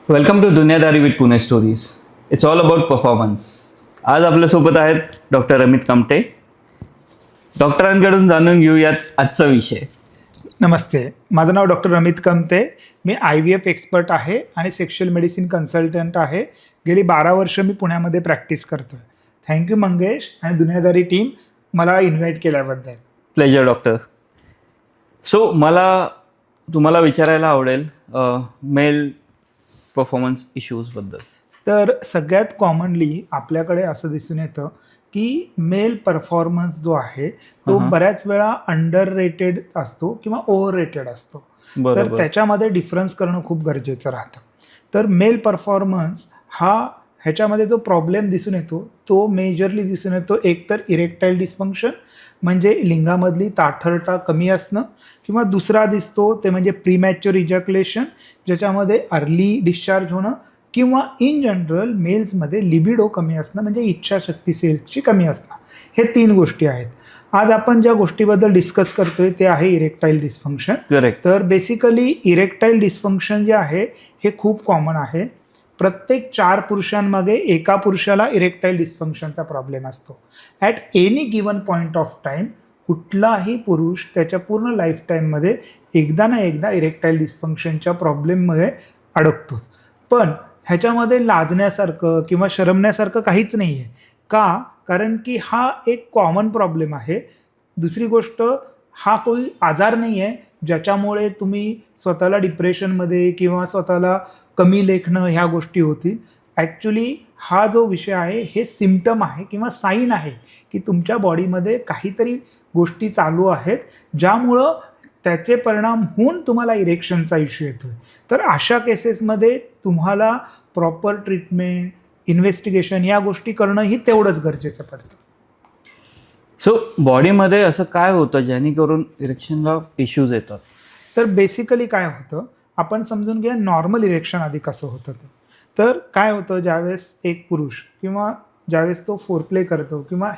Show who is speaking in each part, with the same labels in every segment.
Speaker 1: Welcome to Duniyadari with Pune stories. It's all about performance. आज आपल्यासोबत आहेत डॉक्टर अमित कामटे. डॉक्टरांकडून जाणून घेऊयात आजचा विषय.
Speaker 2: नमस्ते, माझं नाव डॉक्टर अमित कामते. मी IVF एक्सपर्ट आहे आणि सेक्शुअल मेडिसिन कन्सल्टंट आहे. गेली 12 वर्ष मी पुण्यामध्ये प्रॅक्टिस करतो आहे. थँक्यू मंगेश आणि दुनियादारी टीम मला इन्व्हाइट केल्याबद्दल.
Speaker 1: Pleasure doctor. सो मला तुम्हाला विचारायला आवडेल मेल परफॉर्मन्स इश्यूजबद्दल.
Speaker 2: तर सगळ्यात कॉमनली आपल्याकडे असं दिसून येतं की मेल परफॉर्मन्स जो आहे तो बऱ्याच वेळा अंडर रेटेड असतो किंवा ओव्हर रेटेड असतो. तर त्याच्यामध्ये डिफरन्स करणं खूप गरजेचं राहतं. तर मेल परफॉर्मन्स ह्याच्यामध्ये जो प्रॉब्लेम दिसून येतो तो मेजरली दिसून येतो एक तर इरेक्टाईल डिस्फंक्शन म्हणजे लिंगामधली ताठरता कमी असणं, किंवा दुसरा दिसतो ते म्हणजे प्रीमॅच्युअर इजॅक्युलेशन ज्याच्यामध्ये अर्ली डिस्चार्ज होणं, किंवा इन जनरल मेल्समध्ये लिबिडो कमी असणं म्हणजे इच्छाशक्ती सेल्सची कमी असणं. हे 3 गोष्टी आहेत. आज आपण ज्या गोष्टीबद्दल डिस्कस करतोय ते आहे इरेक्टाईल डिस्फंक्शन.
Speaker 1: करेक्ट.
Speaker 2: तर बेसिकली इरेक्टाईल डिस्फंक्शन जे आहे हे खूप कॉमन आहे. प्रत्येक 4 पुरुषांमागे एका पुरुषाला इरेक्टाईल डिस्फंक्शनचा प्रॉब्लेम असतो. At any given point of time कुठलाही पुरुष त्याच्या पूर्ण लाईफ टाईममध्ये एकदा ना एकदा इरेक्टाईल डिस्फंक्शनच्या प्रॉब्लेममध्ये अडकतोच. पण ह्याच्यामध्ये लाजण्यासारखं किंवा शरमण्यासारखं काहीच नाही आहे. का? कारण की हा एक कॉमन प्रॉब्लेम आहे. दुसरी गोष्ट, हा कोणी आजार नाही आहे ज्याच्यामुळे तुम्ही स्वतःला डिप्रेशनमध्ये किंवा स्वतःला कमी लेखणं ह्या गोष्टी होतील. ॲक्च्युली हा जो विषय आहे हे सिम्पटम आहे किंवा साईन आहे की तुमच्या बॉडीमध्ये काहीतरी गोष्टी चालू आहेत ज्यामुळं त्याचे परिणाम होऊन तुम्हाला इरेक्शनचा इश्यू येतो आहे. तर अशा केसेसमध्ये तुम्हाला प्रॉपर ट्रीटमेंट, इन्व्हेस्टिगेशन या गोष्टी करणंही तेवढंच गरजेचं पडतं.
Speaker 1: सो बॉडीमध्ये असं काय होतं जेणेकरून इरेक्शनला इश्यूज येतात?
Speaker 2: तर बेसिकली काय होतं, आपण समजून घ्या नॉर्मल इरेक्शन आधी कसं होतं ते. तर काय होतं, ज्यावेळेस एक पुरुष किंवा ज्यावेळेस तो फोरप्ले करतो किंवा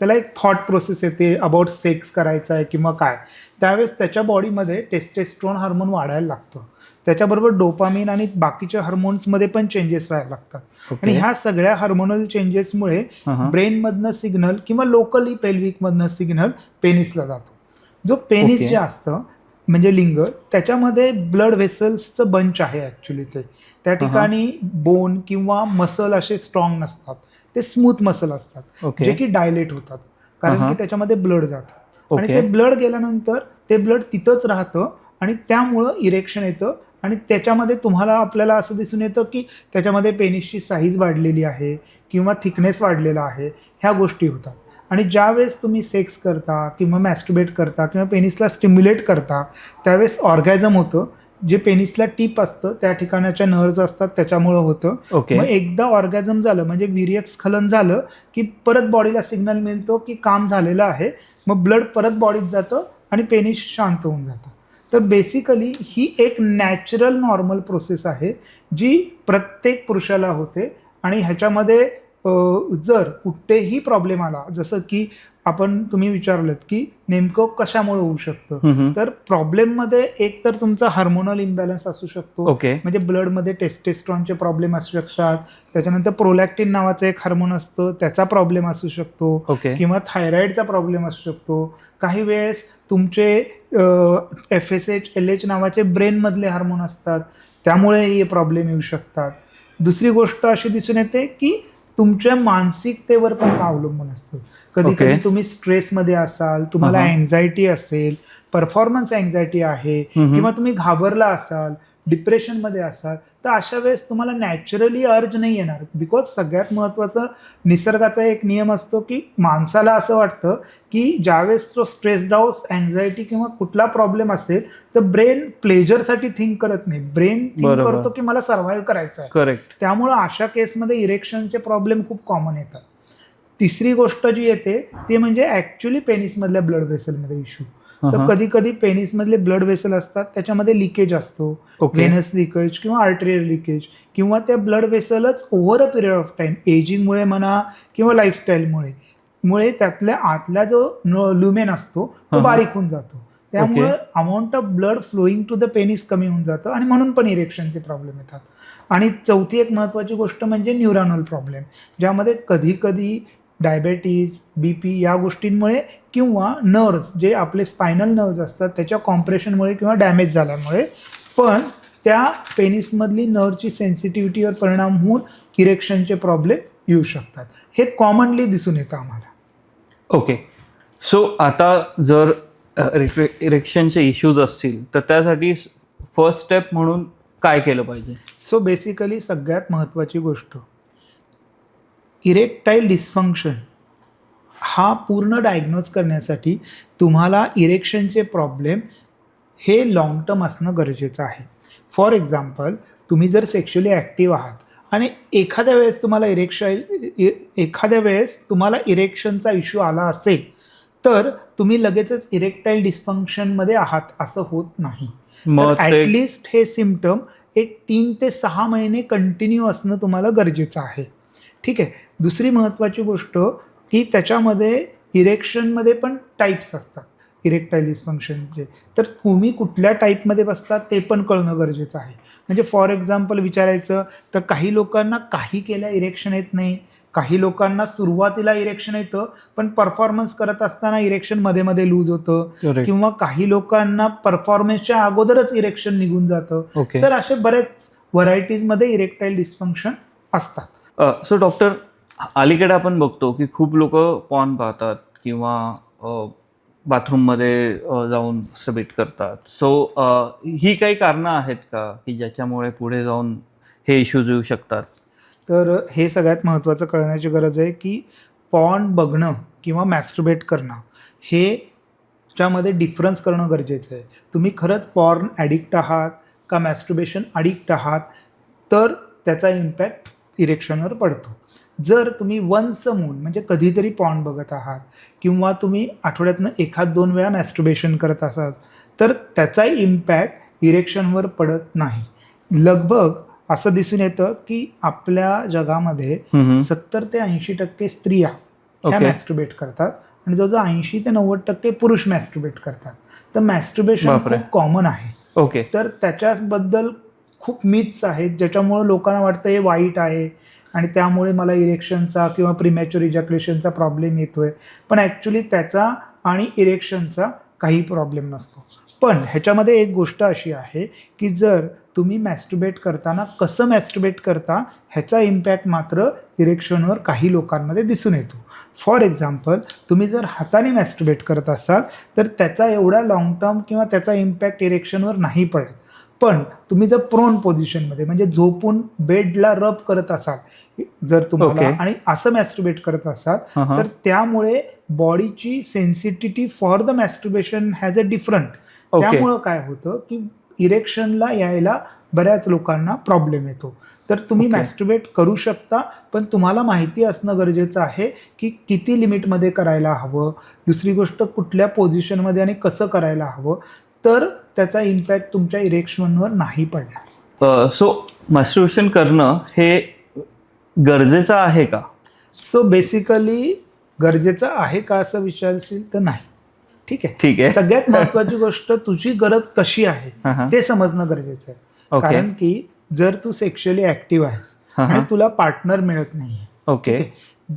Speaker 2: त्याला एक थॉट प्रोसेस येते अबाउट सेक्स करायचा आहे किंवा काय, त्यावेळेस त्याच्या बॉडीमध्ये टेस्टेस्ट्रॉन हार्मोन वाढायला लागतं. त्याच्याबरोबर डोपामिन आणि बाकीच्या हार्मोन्समध्ये पण चेंजेस व्हायला लागतात. आणि ह्या सगळ्या हार्मोनल चेंजेसमुळे ब्रेनमधनं सिग्नल किंवा लोकली पेल्विकमधनं सिग्नल पेनिसला जातो. जो पेनिस जे असतं म्हणजे लिंग, त्याच्यामध्ये ब्लड व्हेसल्सचं बंच आहे ॲक्च्युली. त्या ठिकाणी बोन किंवा मसल असे स्ट्रॉंग नसतात, ते स्मूथ मसल असतात जे की डायलेट होतात कारण की त्याच्यामध्ये ब्लड जातं. आणि ते ब्लड गेल्यानंतर ते ब्लड तिथंच राहतं आणि त्यामुळं इरेक्शन येतं. आणि त्याच्यामध्ये आपल्याला असं दिसून येतं की त्याच्यामध्ये पेनिसची साईज वाढलेली आहे किंवा थिकनेस वाढलेला आहे, ह्या गोष्टी होतात. आणि ज्यावेळेस तुम्ही सेक्स करता किंवा मॅस्टरबेट करता किंवा पेनिसला स्टिम्युलेट करता त्यावेळेस ऑर्गॅझम होतं. जे पेनिसला टीप असतं त्या ठिकाणाच्या नर्व्ज असतात त्याच्यामुळं होतं. मग एकदा ऑर्गॅझम झालं म्हणजे वीर्यस्खलन झालं की परत बॉडीला सिग्नल मिळतो की काम झालेलं आहे. मग ब्लड परत बॉडीत जातं आणि पेनिस शांत होऊन जातं. तर बेसिकली ही एक नॅचरल नॉर्मल प्रोसेस आहे जी प्रत्येक पुरुषाला होते. आणि ह्याच्यामध्ये जर कुठेही प्रॉब्लेम आला, जसं की तुम्ही विचारलं की नेमकं कशामुळे होऊ शकतं, तर प्रॉब्लेममध्ये एक तर तुमचा हार्मोनल इम्बॅलन्स असू शकतो. म्हणजे ब्लडमध्ये टेस्टेस्ट्रॉनचे प्रॉब्लेम असू शकतात. त्याच्यानंतर प्रोलॅक्टिन नावाचं एक हार्मोन असतं त्याचा प्रॉब्लेम असू शकतो, किंवा थायरॉइडचा प्रॉब्लेम असू शकतो. काही वेळेस तुमचे FSH, LH नावाचे ब्रेनमधले हार्मोन असतात त्यामुळे हे प्रॉब्लेम येऊ शकतात. दुसरी गोष्ट अशी दिसून येते की तुमच्या मानसिकतेवर पण अवलंबून असतं. कधी कधी तुम्ही स्ट्रेसमध्ये असाल, तुम्हाला एन्झायटी असेल, परफॉर्मन्स एन्झायटी आहे, किंवा तुम्ही घाबरला असाल, डिप्रेशनमध्ये असाल, तर अशा वेळेस तुम्हाला नॅचरली अर्ज नाही येणार. बिकॉज सगळ्यात महत्त्वाचं निसर्गाचा एक नियम असतो की माणसाला असं वाटतं की ज्यावेळेस तो स्ट्रेस्ड आउट, एन्झायटी किंवा कुठला प्रॉब्लेम असेल तर ब्रेन प्लेजरसाठी थिंक करत नाही, ब्रेन थिंक करतो की मला सर्व्हाइव्ह करायचं आहे. त्यामुळं अशा केसमध्ये इरेक्शनचे प्रॉब्लेम खूप कॉमन येतात. तिसरी गोष्ट जी येते ती म्हणजे ॲक्च्युली पेनिसमधल्या ब्लड व्हेसलमध्ये इश्यू. तर कधी कधी पेनिसमधले ब्लड व्हेसल असतात त्याच्यामध्ये लिकेज असतो, व्हेनस लिकेज किंवा आर्टेरियल लिकेज, किंवा त्या ब्लड व्हेसलच over a period of time एजिंगमुळे म्हणा किंवा लाईफस्टाईलमुळे त्यातल्या आतला जो ल्युमेन असतो तो बारीक होऊन जातो. त्यामुळे amount of blood flowing to the penis कमी होऊन जातं आणि म्हणून पण इरेक्शनचे प्रॉब्लेम येतात. आणि चौथी एक महत्त्वाची गोष्ट म्हणजे न्यूरॉनल प्रॉब्लेम, ज्यामध्ये कधी कधी डायबेटीज, BP या गोष्टींमुळे किंवा नर्व्स जे आपले स्पायनल नर्व्स असतात त्याच्या कॉम्प्रेशनमुळे किंवा डॅमेज झाल्यामुळे पण त्या पेनिसमधली नर्वची सेन्सिटिव्हिटीवर परिणाम होऊन इरेक्शनचे प्रॉब्लेम येऊ शकतात. हे कॉमनली दिसून येतं आम्हाला.
Speaker 1: ओके, सो आता जर इरेक्शनचे इश्यूज असतील तर त्यासाठी फर्स्ट स्टेप म्हणून काय केलं पाहिजे?
Speaker 2: सो बेसिकली सगळ्यात महत्त्वाची गोष्ट, इरेक्टाईल डिस्फंक्शन हा पूर्ण डायग्नोज करण्यासाठी तुम्हाला इरेक्शनचे प्रॉब्लेम हे लॉंग टर्म असणं गरजेचं आहे. फॉर एक्झाम्पल, तुम्ही जर सेक्शुअली ॲक्टिव्ह आहात आणि एखाद्या वेळेस तुम्हाला इरेक्शनचा इश्यू आला असेल तर तुम्ही लगेचच इरेक्टाईल डिस्फंक्शनमध्ये आहात असं होत नाही.
Speaker 1: मग
Speaker 2: ॲटलिस्ट हे सिम्पटम एक 3 ते 6 महिने कंटिन्यू असणं तुम्हाला गरजेचं आहे. ठीक आहे. दुसरी महत्त्वाची गोष्ट की त्याच्यामध्ये इरेक्शनमध्ये पण टाईप्स असतात इरेक्टाईल डिस्फंक्शनचे, तर तुम्ही कुठल्या टाईपमध्ये बसतात ते पण कळणं गरजेचं आहे. म्हणजे फॉर एक्झाम्पल विचारायचं तर काही लोकांना काही केल्या इरेक्शन येत नाही, काही लोकांना सुरुवातीला इरेक्शन येतं पण परफॉर्मन्स करत असताना इरेक्शन मध्ये मध्ये लूज होतं, किंवा काही लोकांना परफॉर्मन्सच्या अगोदरच इरेक्शन निघून जातं. तर असे बरेच व्हरायटीजमध्ये इरेक्टाईल डिस्फंक्शन असतात.
Speaker 1: सो डॉक्टर, अलीकडे आपण बघतो की खूप लोक पॉर्न पाहतात किंवा बाथरूममध्ये जाऊन सबमिट करतात. सो ही काही कारणं आहेत का की ज्याच्यामुळे पुढे जाऊन हे इश्यूज येऊ शकतात?
Speaker 2: तर हे सगळ्यात महत्त्वाचं कळण्याची गरज आहे की पॉर्न बघणं किंवा मॅस्टरबेट करणं हे त्यामध्ये डिफरन्स करणं गरजेचं आहे. तुम्ही खरंच पॉर्न ॲडिक्ट आहात का मॅस्टरबेशन ॲडिक्ट आहात तर त्याचा इम्पॅक्ट इरेक्शनवर पडतो. जर तुम्ही वन्स अ मून म्हणजे कधीतरी पॉर्न बघत आहात किंवा तुम्ही आठवड्यातनं 1-2 वेळा मॅस्टरबेशन करत असाल तर त्याचा इम्पॅक्ट इरेक्शनवर पडत नाही. लगभग असं दिसून येतं की आपल्या जगामध्ये 70 ते 80% स्त्रिया ह्या मॅस्टरबेट करतात आणि जवळजवळ 80 ते 90% पुरुष मॅस्टरबेट करतात. तर मॅस्टरबेशन खूप कॉमन आहे. तर त्याच्याबद्दल खूप मिथ्स आहेत ज्याच्यामुळे लोकांना वाटतं हे वाईट आहे आणि त्यामुळे मला इरेक्शनचा किंवा प्रीमॅच्युअर इजॅक्युलेशनचा प्रॉब्लेम येतोय. पण ॲक्च्युली त्याचा आणि इरेक्शनचा काही प्रॉब्लेम नसतो. पण ह्याच्यामध्ये एक गोष्ट अशी आहे की जर तुम्ही मॅस्टरबेट करताना कसं मॅस्टरबेट करता ह्याचा इम्पॅक्ट मात्र इरेक्शनवर काही लोकांमध्ये दिसून येतो. फॉर एक्झाम्पल, तुम्ही जर हाताने मॅस्टरबेट करत असाल तर त्याचा एवढा लाँग टर्म किंवा त्याचा इम्पॅक्ट इरेक्शनवर नाही पडत. पण तुम्ही जर प्रोन पोझिशनमध्ये म्हणजे झोपून बेडला रब करत असाल जर तुम्हाला आणि असं मॅस्टरबेट करत असाल तर त्यामुळे बॉडीची sensitivity for the masturbation has a different. त्यामुळं काय होतं की इरेक्शनला यायला बऱ्याच लोकांना प्रॉब्लेम येतो. तर तुम्ही मॅस्टरबेट करू शकता पण तुम्हाला माहिती असणं गरजेचं आहे की किती लिमिटमध्ये करायला हवं, दुसरी गोष्ट कुठल्या पोझिशनमध्ये आणि कसं करायला हवं, तर त्याचा इम्पॅक्ट तुमच्या इरेक्शनवर नाही पडणार.
Speaker 1: सो मॅस्टरबेशन करणं हे गरजेचं आहे का?
Speaker 2: सो बेसिकली गरजेचं आहे का असं विचारशील तर नाही. ठीक आहे. सगळ्यात महत्वाची गोष्ट तुझी गरज कशी आहे ते समजणं गरजेचं आहे. कारण की जर तू सेक्शुअली ॲक्टिव्ह आहेस आणि तुला पार्टनर मिळत नाहीये,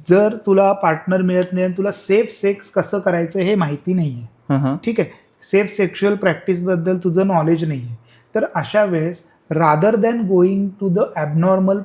Speaker 2: जर तुला पार्टनर मिळत नाही आणि तुला सेफ सेक्स कसं करायचं हे माहिती नाहीये, ठीक आहे, सेफ सेक्शुअल प्रॅक्टिसबद्दल तुझं नॉलेज नाही आहे, तर अशा वेळेस rather than going to the abnormal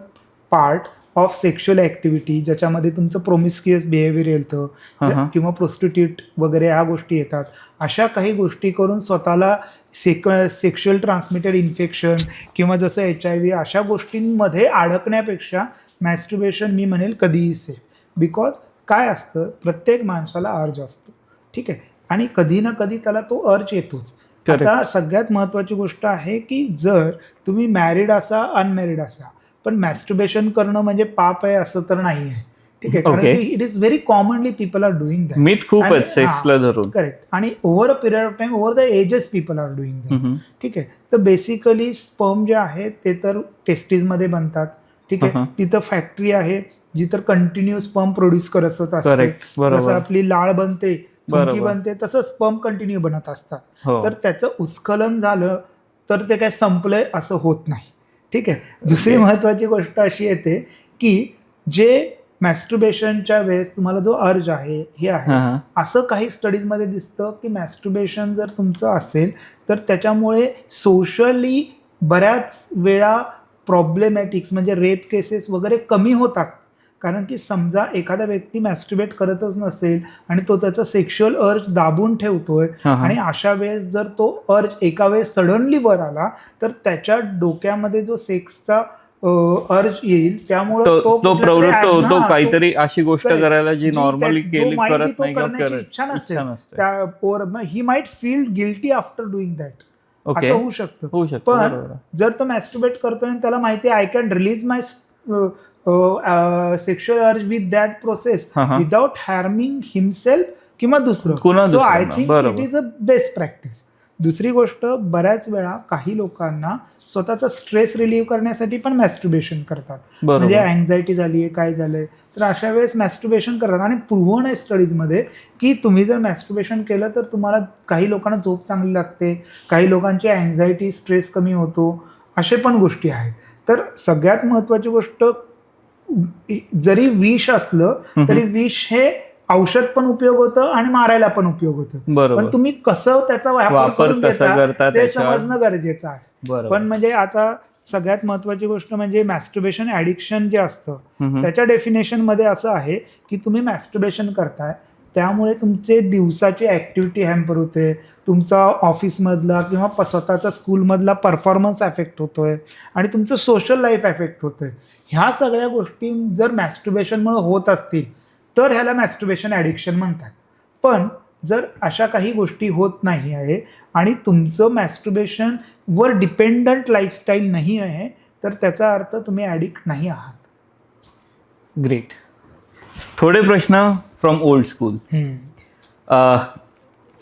Speaker 2: part of sexual activity ज्याच्यामध्ये तुमचं प्रोमिस्क्युअस बिहेवियर येतं किंवा प्रोस्टिट्यूट वगैरे ह्या गोष्टी येतात, अशा काही गोष्टी करून स्वतःला सेक्शुअल ट्रान्समिटेड इन्फेक्शन किंवा जसं HIV अशा गोष्टींमध्ये अडकण्यापेक्षा मॅस्टरबेशन मी म्हणेल कधीही सेफ. बिकॉज काय असतं, प्रत्येक माणसाला अर्ज असतो, ठीक आहे, आणि कधी ना कधी त्याला तो अर्ज येतोच. आता सगळ्यात महत्त्वाची गोष्ट आहे की जर तुम्ही मॅरिड असा अनमॅरिड असा पण मॅस्टरबेशन करणं म्हणजे पाप आहे असं तर नाही आहे, ठीक आहे, कारण की it is very commonly people are doing that.
Speaker 1: Myth खूप आहेत सेक्सला धरून.
Speaker 2: करेक्ट. आणि over a period of time over the ages people are doing that. ठीक आहे. तर बेसिकली स्पर्म जे आहेत ते तर टेस्टीजमध्ये बनतात, ठीक आहे, तिथं फॅक्टरी आहे जी तर कंटिन्यू स्पर्म प्रोड्यूस करत असते. जसं आपली लाळ बनते थुंकी बनते, तसं स्पर्म कंटिन्यू बनत असतात.
Speaker 1: हो.
Speaker 2: तर त्याचं उस्खलन झालं तर ते काय संपलंय असं होत नाही. ठीक आहे. दुसरी महत्वाची गोष्ट अशी येते की जे मॅस्टुर्बेशनच्या वेळेस तुम्हाला जो अर्ज आहे हे आहे, असं काही स्टडीजमध्ये दिसतं की मॅस्टुर्बेशन जर तुमचं असेल तर त्याच्यामुळे सोशली बऱ्याच वेळा प्रॉब्लेमॅटिक्स म्हणजे रेप केसेस वगैरे कमी होतात. कारण की समजा एखादा व्यक्ती मॅस्टुर्बेट करतच नसेल आणि तो त्याचा सेक्शुअल अर्ज दाबून ठेवतोय आणि अशा वेळेस जर तो अर्ज एका वेळेस सडनली वर आला तर त्याच्या डोक्यामध्ये जो सेक्सचा अर्ज येईल, त्यामुळे
Speaker 1: तो प्रवृत्त होतो काहीतरी अशी गोष्ट करायला जी नॉर्मली केली करत नाही
Speaker 2: करण्याची इच्छा नसते. He might feel guilty after doing that, असं होऊ शकतं. पण जर तो मॅस्टुर्बेट करतोय आणि त्याला माहिती आहे I can release my sexual urge with that process without harming himself किंवा दुसरं, so I think it is a best practice. दुसरी गोष्ट, बऱ्याच वेळा काही लोकांना स्वतःचा स्ट्रेस रिलीव्ह करण्यासाठी पण मॅस्टुर्बेशन करतात. म्हणजे अँझायटी झाली आहे, काय झालंय, तर अशा वेळेस मॅस्टुर्बेशन करतात. आणि प्रूव्हन आहे स्टडीजमध्ये की तुम्ही जर मॅस्टुर्बेशन केलं तर तुम्हाला काही लोकांना झोप चांगली लागते, काही लोकांची अँझायटी स्ट्रेस कमी होतो, असे पण गोष्टी आहेत. तर सगळ्यात महत्त्वाची गोष्ट, जरी विष असलं तरी विष हे औषध पण उपयोग होतं आणि मारायला पण उपयोग होतं. पण तुम्ही कसं त्याचा वापर करून घेता ते समजणं गरजेचं आहे. पण म्हणजे आता सगळ्यात महत्वाची गोष्ट म्हणजे मॅस्टुर्बेशन ॲडिक्शन जे असतं त्याच्या डेफिनेशन मध्ये असं आहे की तुम्ही मॅस्टुर्बेशन करताय त्यामुळे तुमचे दिवसाची ऍक्टिव्हिटी हॅम्पर होते, तुमचा ऑफिसमधला किंवा स्वतःचा स्कूलमधला परफॉर्मन्स अफेक्ट होतोय आणि तुमचं सोशल लाईफ अफेक्ट होतोय. ह्या सगळ्या गोष्टी जर मॅस्टुर्बेशनमुळे होत असतील तर ह्याला मॅस्टुर्बेशन ॲडिक्शन म्हणतात. पण जर अशा काही गोष्टी होत नाही आहे आणि तुमचं मॅस्टुर्बेशन वर डिपेंडंट लाईफस्टाईल नाही आहे तर त्याचा अर्थ तुम्ही ॲडिक्ट नाही आहात.
Speaker 1: ग्रेट. थोडे प्रश्न फ्रॉम ओल्ड स्कूल.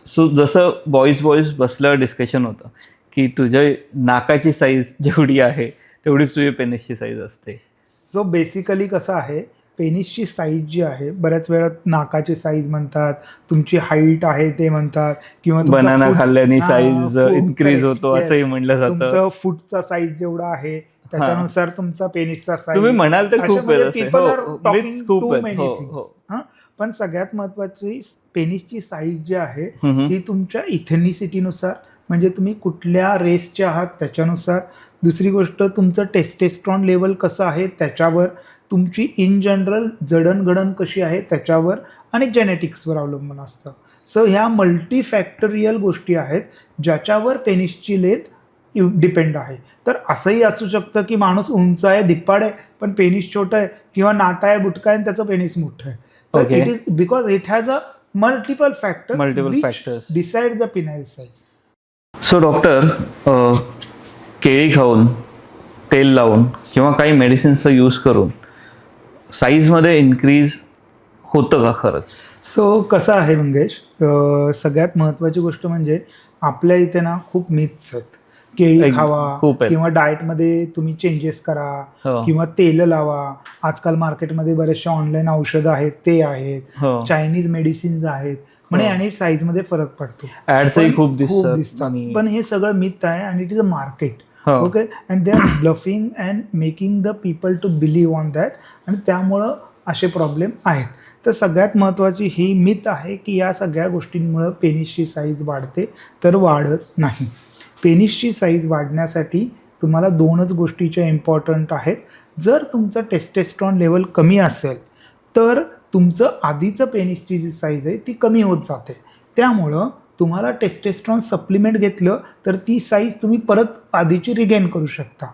Speaker 1: सो जसं बॉईज बसलं डिस्कशन होतं की तुझ्या नाकाची साईज जेवढी आहे तेवढीच तुझी पेनिसची साईज असते.
Speaker 2: सो बेसिकली कसं आहे, पेनिसची साईज जी आहे, बऱ्याच वेळा नाकाची साईज म्हणतात, तुमची हाईट आहे ते म्हणतात, किंवा
Speaker 1: बनाना खाल्ल्याने साईज इन्क्रीज होतो असंही म्हणलं जातं.
Speaker 2: तुमचं फूटचा साईज जेवढा आहे त्याच्यानुसार तुमचा पेनिसचा साईज.
Speaker 1: तुम्ही म्हणाल तर खूप.
Speaker 2: पण सगळ्यात महत्वाची पेनिसची साईज जी आहे ती तुमच्या इथेनिसिटीनुसार, म्हणजे तुम्ही कुठल्या रेसचे आहात त्याच्यानुसार. दुसरी गोष्ट, तुमचं टेस्टेस्ट्रॉन लेवल कसं आहे त्याच्यावर, तुमची इन जनरल जडणघडण कशी आहे त्याच्यावर आणि जेनेटिक्सवर अवलंबून असतं. सो ह्या मल्टीफॅक्टरियल गोष्टी आहेत ज्याच्यावर पेनिसची लेंथ डिपेंड आहे. तर असंही असू शकतं की माणूस उंच आहे, धिप्पाड आहे, पण पेनिस छोटं आहे, किंवा नाटा आहे, बुटका आहे आणि त्याचं पेनिस मोठं आहे. तर it is because it has a multiple factors decide the penile size.
Speaker 1: So doctor, केळी खाऊन, तेल लावून किंवा काही मेडिसिन्सचा यूज करून साईजमध्ये इन्क्रीज होतं का खरंच?
Speaker 2: सो कसं आहे मंगेश, सगळ्यात महत्त्वाची गोष्ट म्हणजे आपल्या इथे ना खूप मिथ्स आहेत. केळी खावा किंवा डाएटमध्ये तुम्ही चेंजेस करा किंवा तेल लावा. आजकाल मार्केटमध्ये बरेचशे ऑनलाईन औषधं आहेत ते आहेत, चायनीज मेडिसिन्स आहेत, म्हणजे आणि साईजमध्ये फरक पडतो.
Speaker 1: ऍड्सही खूप दिसतात.
Speaker 2: पण हे सगळं मिथ आहे आणि it is a market. Okay, and they are bluffing and making the people to believe on that, आणि त्यामुळं असे प्रॉब्लेम आहेत. तर सगळ्यात महत्त्वाची ही मिथ आहे की या सगळ्या गोष्टींमुळं पेनिसची साईज वाढते, तर वाढत नाही. पेनिसची साईज वाढण्यासाठी तुम्हाला दोनच गोष्टीच्या इम्पॉर्टंट आहेत. जर तुमचं टेस्टेस्ट्रॉन लेवल कमी असेल तर तुमचं आधीचं पेनिसची जी साईज आहे ती कमी होत जाते. त्यामुळं तुम्हाला टेस्टेस्ट्रॉन सप्लिमेंट घेतलं तर ती साईज तुम्ही परत आधीची रिगेन करू शकता.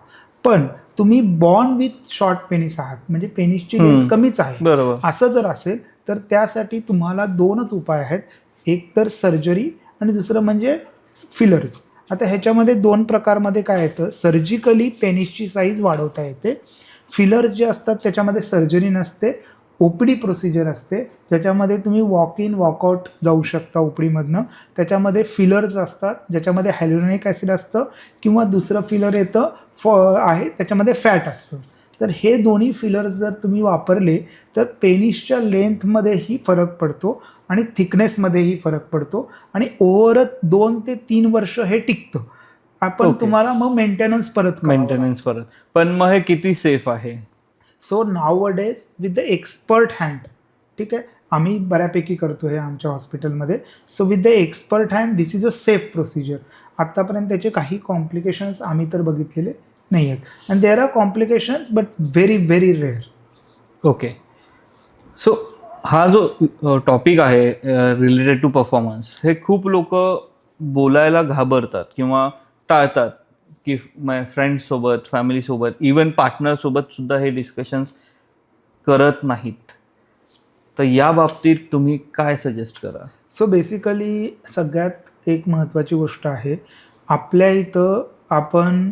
Speaker 2: पण तुम्ही बॉर्न विथ शॉर्ट पेनिस आहात, म्हणजे पेनिसची लेंथ कमीच आहे, असं जर असेल तर त्यासाठी तुम्हाला दोनच उपाय आहेत. एक तर सर्जरी आणि दुसरं म्हणजे फिलर्स. आता ह्याच्यामध्ये दोन प्रकारमध्ये काय येतं, सर्जिकली पेनिसची साईज वाढवता येते. फिलर्स जे असतात त्याच्यामध्ये सर्जरी नसते, ओपीडी प्रोसिजर असते, ज्याच्यामध्ये तुम्ही वॉक इन वॉकआउट जाऊ शकता ओपीडीमधनं. त्याच्यामध्ये फिलर्स असतात ज्याच्यामध्ये हायल्युरॉनिक ॲसिड असतं, किंवा दुसरं फिलर येतं आहे त्याच्यामध्ये फॅट असतं. तर हे दोन्ही फिलर्स जर तुम्ही वापरले तर पेनिसच्या लेंथमध्येही फरक पडतो आणि थिकनेसमध्येही फरक पडतो आणि ओव्हर 2 ते 3 वर्ष हे टिकतं. आपण
Speaker 1: Okay.
Speaker 2: तुम्हाला मग मेंटेनन्स
Speaker 1: मेंटेनन्स परत. पण मग हे किती सेफ आहे?
Speaker 2: So nowadays with the expert hand, ठीक आहे, आम्ही बऱ्यापैकी करतो हे आमच्या हॉस्पिटलमध्ये. So with the expert hand this is a safe procedure. आत्तापर्यंत त्याचे काही कॉम्प्लिकेशन्स आम्ही तर बघितलेले नाही आहेत and there are complications but very very rare.
Speaker 1: Okay. So हा जो टॉपिक आहे रिलेटेड टू परफॉर्मन्स, हे खूप लोक बोलायला घाबरतात किंवा टाळतात की फ्रेंड्ससोबत, फॅमिलीसोबत, इवन पार्टनरसोबत सुद्धा हे डिस्कशन्स करत नाहीत. तर या बाबतीत तुम्ही काय सजेस्ट करा?
Speaker 2: सो बेसिकली सगळ्यात एक महत्त्वाची गोष्ट आहे, आपल्या इथं आपण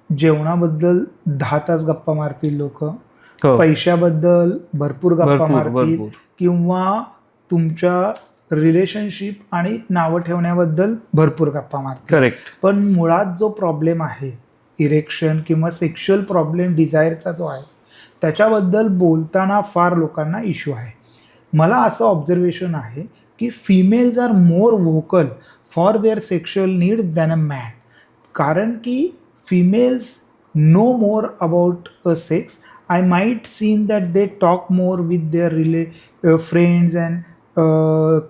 Speaker 2: जेवणाबद्दल 10 तास गप्पा मारतील लोक,
Speaker 1: हो.
Speaker 2: पैशाबद्दल भरपूर गप्पा
Speaker 1: भरपूर
Speaker 2: मारतील
Speaker 1: भरपूर.
Speaker 2: किंवा तुमच्या रिलेशनशिप आणि नावं ठेवण्याबद्दल भरपूर गप्पा मारतील.
Speaker 1: करेक्ट.
Speaker 2: पण मुळात जो प्रॉब्लेम आहे इरेक्शन किंवा सेक्शुअल प्रॉब्लेम डिझायरचा जो आहे त्याच्याबद्दल बोलताना फार लोकांना इश्यू आहे. मला असं ऑब्झर्वेशन आहे की females are more vocal for their sexual needs than a man. कारण की females know more about a sex. I might seen that they talk more with their friends and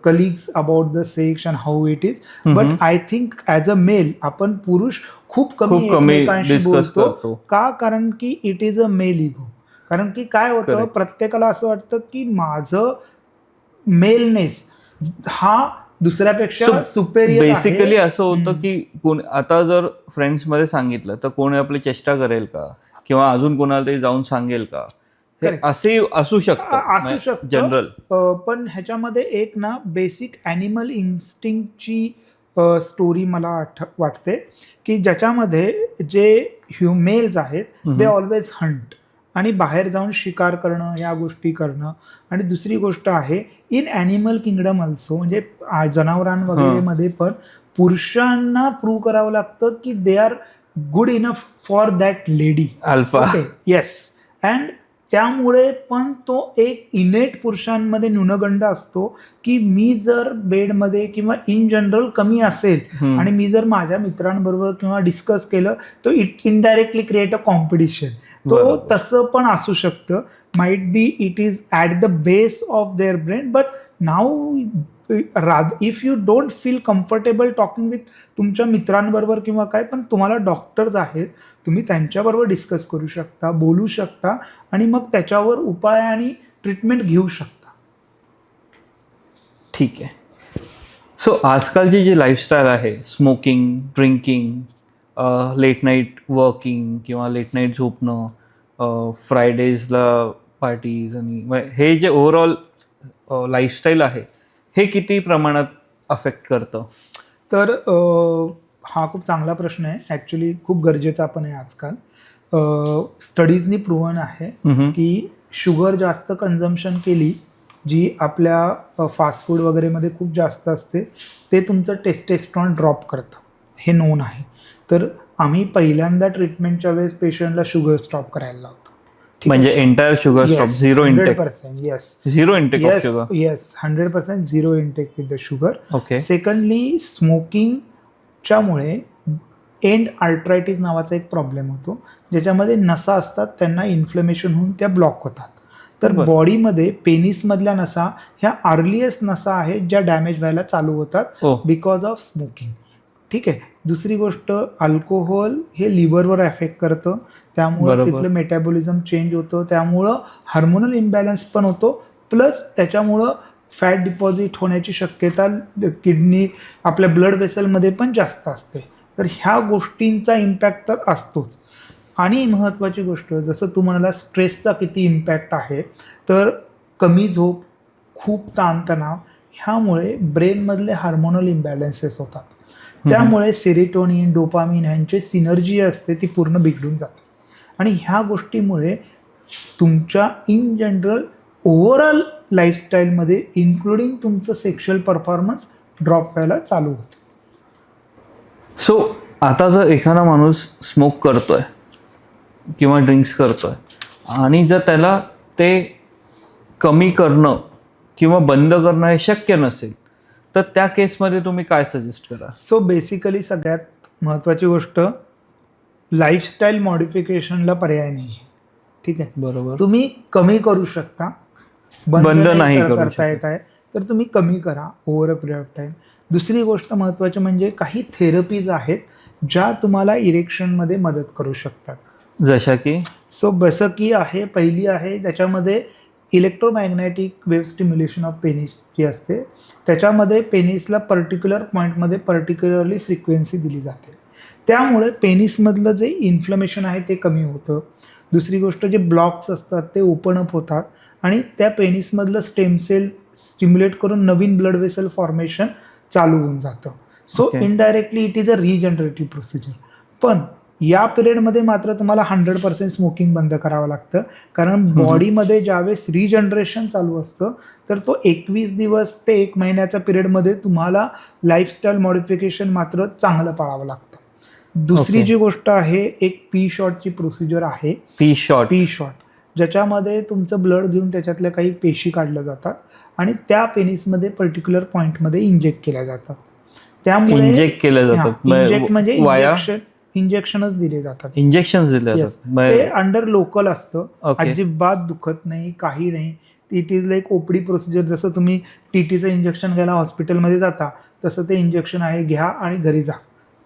Speaker 2: colleagues about the sex and how it is. But I think as a male आपण पुरुष खूप कमी एकमेकांशी
Speaker 1: discuss
Speaker 2: बोलतो.
Speaker 1: करतो.
Speaker 2: का? कारण की it is a male ego. कारण की काय होतं,
Speaker 1: Correct.
Speaker 2: प्रत्येकाला असं वाटतं की माझं मेलनेस हा दुसऱ्यापेक्षा सुपेरियर
Speaker 1: बेसिकली असं होतं की कोण आता जर फ्रेंड्समध्ये सांगितलं तर कोणी आपली चेष्टा करेल का किंवा अजून कोणाला तरी जाऊन सांगेल का, हे
Speaker 2: Correct.
Speaker 1: असे असू
Speaker 2: असू
Speaker 1: शकतं
Speaker 2: शकतं.
Speaker 1: जनरल.
Speaker 2: पण ह्याच्यामध्ये एक ना बेसिक ॲनिमल इन्स्टिंक्टची स्टोरी मला वाटते की ज्याच्यामध्ये जे मेल्स आहेत दे ऑलवेज हंट आणि बाहेर जाऊन शिकार करणं, ह्या गोष्टी करणं. आणि दुसरी गोष्ट आहे इन ॲनिमल किंगडम ऑल्सो, म्हणजे जनावरां वगैरेमध्ये पण पुरुषांना प्रूव्ह करावं लागतं की they are good enough for that lady.
Speaker 1: Alpha.
Speaker 2: Yes. And त्यामुळे पण तो एक इनेट पुरुषांमध्ये न्यूनगंड असतो की मी जर बेडमध्ये किंवा इन जनरल कमी असेल आणि मी जर माझ्या मित्रांबरोबर किंवा डिस्कस केलं तर it indirectly create a competition. तो तसं पण असू शकतं. Might be it is at the base of their brain. But now if you don't feel comfortable talking with तुमच्या मित्रांबरोबर किंवा काय, पण तुम्हाला डॉक्टर्स आहेत, तुम्ही त्यांच्याबरोबर डिस्कस करू शकता, बोलू शकता आणि मग त्याच्यावर उपाय आणि ट्रीटमेंट घेऊ शकता.
Speaker 1: ठीक आहे. सो आजकालची जी लाईफस्टाईल आहे, smoking, drinking, late night working किंवा लेट नाईट झोपणं, फ्रायडेजला पार्टीज, आणि हे जे ओव्हरऑल लाईफस्टाईल आहे हे किती प्रमाणात अफेक्ट करतं?
Speaker 2: तर हा खूप चांगला प्रश्न आहे. ॲक्च्युली खूप गरजेचा पण आहे आजकाल. स्टडीजनी प्रूव्हन आहे की शुगर जास्त कन्झम्पशन केली, जी आपल्या फास्ट फूड वगैरेमध्ये खूप जास्त असते, ते तुमचं टेस्टेस्ट्रॉन ड्रॉप करतं, हे नोन आहे. तर आम्ही पहिल्यांदा ट्रीटमेंटच्या वेळेस पेशंटला शुगर स्टॉप करायला लावतो.
Speaker 1: म्हणजे entire sugar stop, zero intake.
Speaker 2: 100%. Yes.
Speaker 1: Zero intake of sugar.
Speaker 2: Yes, 100% zero intake with the sugar.
Speaker 1: Okay.
Speaker 2: Secondly, स्मोकिंगच्यामुळे एंड आर्ट्रायटिस नावाचा एक प्रॉब्लेम होतो, ज्याच्यामध्ये नसा असतात, त्यांना इन्फ्लेमेशन होऊन त्या ब्लॉक होतात. तर बॉडीमध्ये पेनिसमधल्या नसा ह्या अर्लिएस्ट नसा आहेत ज्या डॅमेज व्हायला चालू होतात बिकॉज ऑफ स्मोकिंग. ठीक आहे. दुसरी गोष्ट, अल्कोहोल हे लिव्हरवर अफेक्ट करतं, त्यामुळं तिथलं मेटाबॉलिझम चेंज होतं, त्यामुळं हार्मोनल इम्बॅलन्स पण होतो, प्लस त्याच्यामुळं फॅट डिपॉझिट होण्याची शक्यता किडनी आपल्या ब्लड वेसलमध्ये पण जास्त असते. तर ह्या गोष्टींचा इम्पॅक्ट तर असतोच. आणि महत्त्वाची गोष्ट, जसं तू म्हणाला स्ट्रेसचा किती इम्पॅक्ट आहे, तर कमी झोप, खूप ताणतणाव, ह्यामुळे ब्रेनमधले हार्मोनल इम्बॅलन्सेस होतात. त्यामुळे सेरोटोनिन, डोपामिन ह्यांची सिनर्जी असते ती पूर्ण बिघडून जाते. आणि ह्या गोष्टीमुळे तुमच्या इन जनरल ओव्हरऑल लाईफस्टाईलमध्ये इन्क्लुडिंग तुमचं सेक्शुअल परफॉर्मन्स ड्रॉप व्हायला चालू होतं.
Speaker 1: सो आता जर एखादा माणूस स्मोक करतोय किंवा ड्रिंक्स करतोय आणि जर त्याला ते कमी करणं किंवा बंद करणं हे शक्य नसेल, तर त्या केसमध्ये तुम्ही काय सजेस्ट करा?
Speaker 2: सो बेसिकली सगळ्यात महत्त्वाची गोष्ट, लाईफस्टाईल मॉडिफिकेशनला पर्याय नाही आहे. ठीक आहे,
Speaker 1: बरोबर.
Speaker 2: तुम्ही कमी करू शकता,
Speaker 1: बंद नाही करू
Speaker 2: करता
Speaker 1: शकत.
Speaker 2: येत आहे तर तुम्ही कमी करा over a period of time. दुसरी गोष्ट महत्त्वाची म्हणजे काही थेरपीज आहेत ज्या तुम्हाला इरेक्शनमध्ये मदत करू शकतात.
Speaker 1: जशा की
Speaker 2: सो जसं की आहे, पहिली आहे त्याच्यामध्ये electromagnetic wave stimulation of penis जी असते, त्याच्यामध्ये पेनिसला पर्टिक्युलर पॉईंटमध्ये पर्टिक्युलरली फ्रिक्वेन्सी दिली जाते. त्यामुळे पेनिसमधलं जे इन्फ्लमेशन आहे ते कमी होतं. दुसरी गोष्ट, जे ब्लॉक्स असतात ते ओपन अप होतात आणि त्या पेनिसमधलं स्टेम सेल स्टिम्युलेट करून नवीन ब्लड वेसल फॉर्मेशन चालू होऊन जातं. So
Speaker 1: Okay.
Speaker 2: Indirectly it is a regenerative procedure. पण या पिरियडमध्ये मात्र तुम्हाला 100% स्मोकिंग बंद करावं लागतं, कारण बॉडीमध्ये ज्यावेळेस रिजनरेशन चालू असतं तर तो 21 दिवस ते 1 महिन्याच्या पिरियडमध्ये तुम्हाला लाईफस्टाईल मॉडिफिकेशन मात्र चांगलं पाळावं लागतं. दुसरी
Speaker 1: Okay.
Speaker 2: जी गोष्ट आहे, एक पी शॉटची प्रोसिजर आहे.
Speaker 1: P shot.
Speaker 2: ज्याच्यामध्ये तुमचं ब्लड घेऊन त्याच्यातल्या काही पेशी काढल्या जातात आणि त्या पेनिसमध्ये पर्टिक्युलर पॉईंटमध्ये इंजेक्ट केल्या जातात. त्यामुळे
Speaker 1: इंजेक्ट केलं जातं
Speaker 2: इंजेक्ट म्हणजे
Speaker 1: वाया
Speaker 2: इंजेक्शनच दिले जातात.
Speaker 1: इंजेक्शन दिले
Speaker 2: Yes. ते
Speaker 1: जातात.
Speaker 2: अंडर लोकल असतं,
Speaker 1: Okay.
Speaker 2: अजिबात दुखत नाही, काही नाही. It is like OPD procedure. जसं तुम्ही टीटीचं इंजेक्शन घ्यायला हॉस्पिटलमध्ये जाता तसं ते इंजेक्शन आहे, घ्या आणि घरी जा.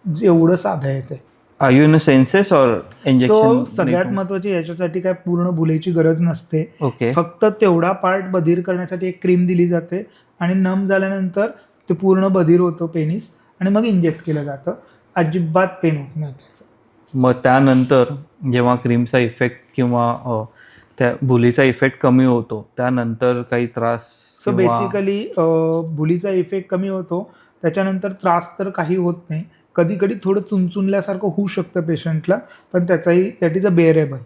Speaker 2: एवढं साधं आहे ते.
Speaker 1: आर यू इन सेन्सेस और
Speaker 2: सो
Speaker 1: इंजेक्शन?
Speaker 2: सगळ्यात महत्त्वाची याच्यासाठी काय पूर्ण बुलायची गरज नसते.
Speaker 1: ओके.
Speaker 2: फक्त तेवढा पार्ट बधीर करण्यासाठी एक क्रीम दिली जाते आणि नम झाल्यानंतर ते पूर्ण बधीर होतं पेनिस आणि मग इंजेक्ट केलं जातं. अजिबात पेन होत नाही त्याचं.
Speaker 1: मग त्यानंतर जेव्हा क्रीमचा इफेक्ट किंवा त्या भुलीचा इफेक्ट कमी होतो, त्यानंतर काही त्रास?
Speaker 2: सो
Speaker 1: किंवा-
Speaker 2: बेसिकली भुलीचा इफेक्ट कमी होतो, त्याच्यानंतर त्रास तर काही होत नाही. कधी कधी थोडं चुनचुनल्यासारखं होऊ शकतं पेशंटला, पण दॅट इज अ बेअरेबल.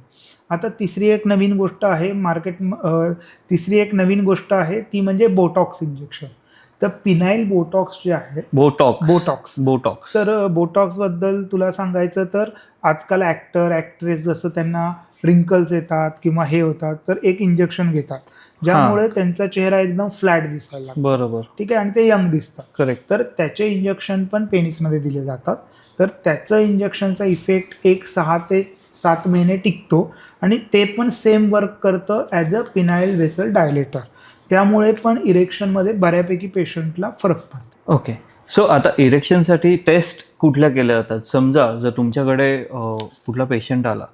Speaker 2: आता तिसरी एक नवीन गोष्ट आहे ती म्हणजे बोटॉक्स इंजेक्शन. तर पिनाईल बोटॉक्स जे आहे, बोटॉक्स. तर बोटॉक्सबद्दल तुला सांगायचं तर आजकाल ॲक्ट्रेस जसं त्यांना रिंकल्स येतात किंवा हे होतात तर एक इंजेक्शन घेतात, ज्यामुळे त्यांचा चेहरा एकदम फ्लॅट दिसायला लागतो.
Speaker 1: बरोबर.
Speaker 2: ठीक आहे, आणि ते यंग दिसतात.
Speaker 1: करेक्ट.
Speaker 2: तर त्याचे इंजेक्शन पण पेनिसमध्ये दिले जातात. तर त्याचं इंजेक्शनचा इफेक्ट 6 ते 7 महिने टिकतो आणि ते पण सेम वर्क करतं ॲज अ पिनाईल व्हेसल डायलेटर. त्यामुळे पण इरेक्शनमध्ये बऱ्यापैकी पेशंटला फरक पडतो.
Speaker 1: ओके. सो आता इरेक्शनसाठी टेस्ट कुठल्या केल्या जातात? समजा जर तुमच्याकडे कुठला पेशंट आला,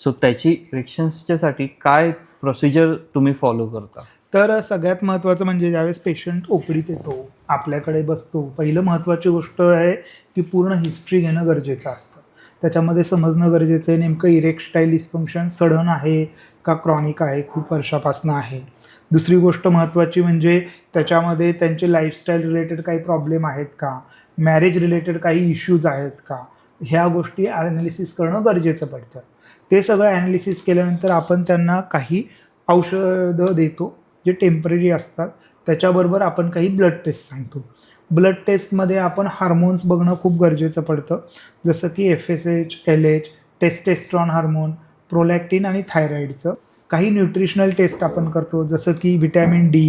Speaker 1: सो त्याची इरेक्शन्सच्यासाठी काय प्रोसिजर तुम्ही फॉलो करता?
Speaker 2: तर सगळ्यात महत्त्वाचं म्हणजे ज्यावेळेस पेशंट ओपडीत येतो, आपल्याकडे बसतो, पहिलं महत्त्वाची गोष्ट आहे की पूर्ण हिस्ट्री घेणं गरजेचं असतं. त्याच्यामध्ये समजणं गरजेचं आहे नेमकं इरेक्टाईल डिस्फंक्शन सडन आहे का क्रॉनिक आहे, खूप वर्षापासून आहे. दुसरी गोष्ट महत्त्वाची म्हणजे त्याच्यामध्ये त्यांचे लाईफस्टाईल रिलेटेड काही प्रॉब्लेम आहेत का, मॅरेज रिलेटेड काही इश्यूज आहेत का, ह्या गोष्टी ॲनालिसिस करणं गरजेचं पडतं. ते सगळं ॲनालिसिस केल्यानंतर आपण त्यांना काही औषधं देतो जे टेम्पररी असतात. त्याच्याबरोबर आपण काही ब्लड टेस्ट सांगतो. ब्लड टेस्टमध्ये आपण हार्मोन्स बघणं खूप गरजेचं पडतं, जसं की FSH, LH, testosterone hormone, prolactin आणि थायरॉईडचं. काही न्यूट्रिशनल टेस्ट आपण करतो, जसं की व्हिटॅमिन D,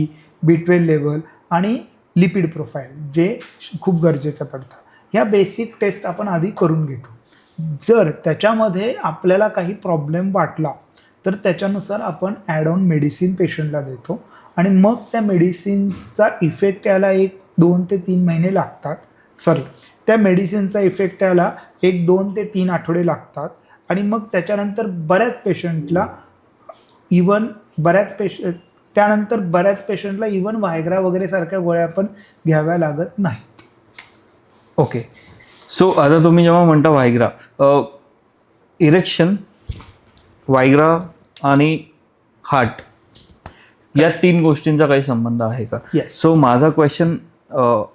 Speaker 2: B12 लेवल आणि लिपिड प्रोफाईल, जे खूप गरजेचं पडतं. ह्या बेसिक टेस्ट आपण आधी करून घेतो. जर त्याच्यामध्ये आपल्याला काही प्रॉब्लेम वाटला तर त्याच्यानुसार आपण ॲड ऑन मेडिसिन पेशंटला देतो आणि मग त्या मेडिसिन्सचा इफेक्ट यायला 2 ते 3 महिने लागतात. त्या मेडिसिनचा इफेक्ट यायला 2 ते 3 आठवडे लागतात आणि मग त्याच्यानंतर बऱ्याच पेशंटला इवन व्हायग्रा वगैरे सारख्या गोळ्या पण घ्याव्या लागत नाही.
Speaker 1: ओके. सो आता तुम्ही जेव्हा म्हणता व्हायग्रा, इरेक्शन, व्हायग्रा आणि हार्ट या 3 गोष्टींचा काही संबंध आहे का?
Speaker 2: Yes.
Speaker 1: सो माझा क्वेश्चन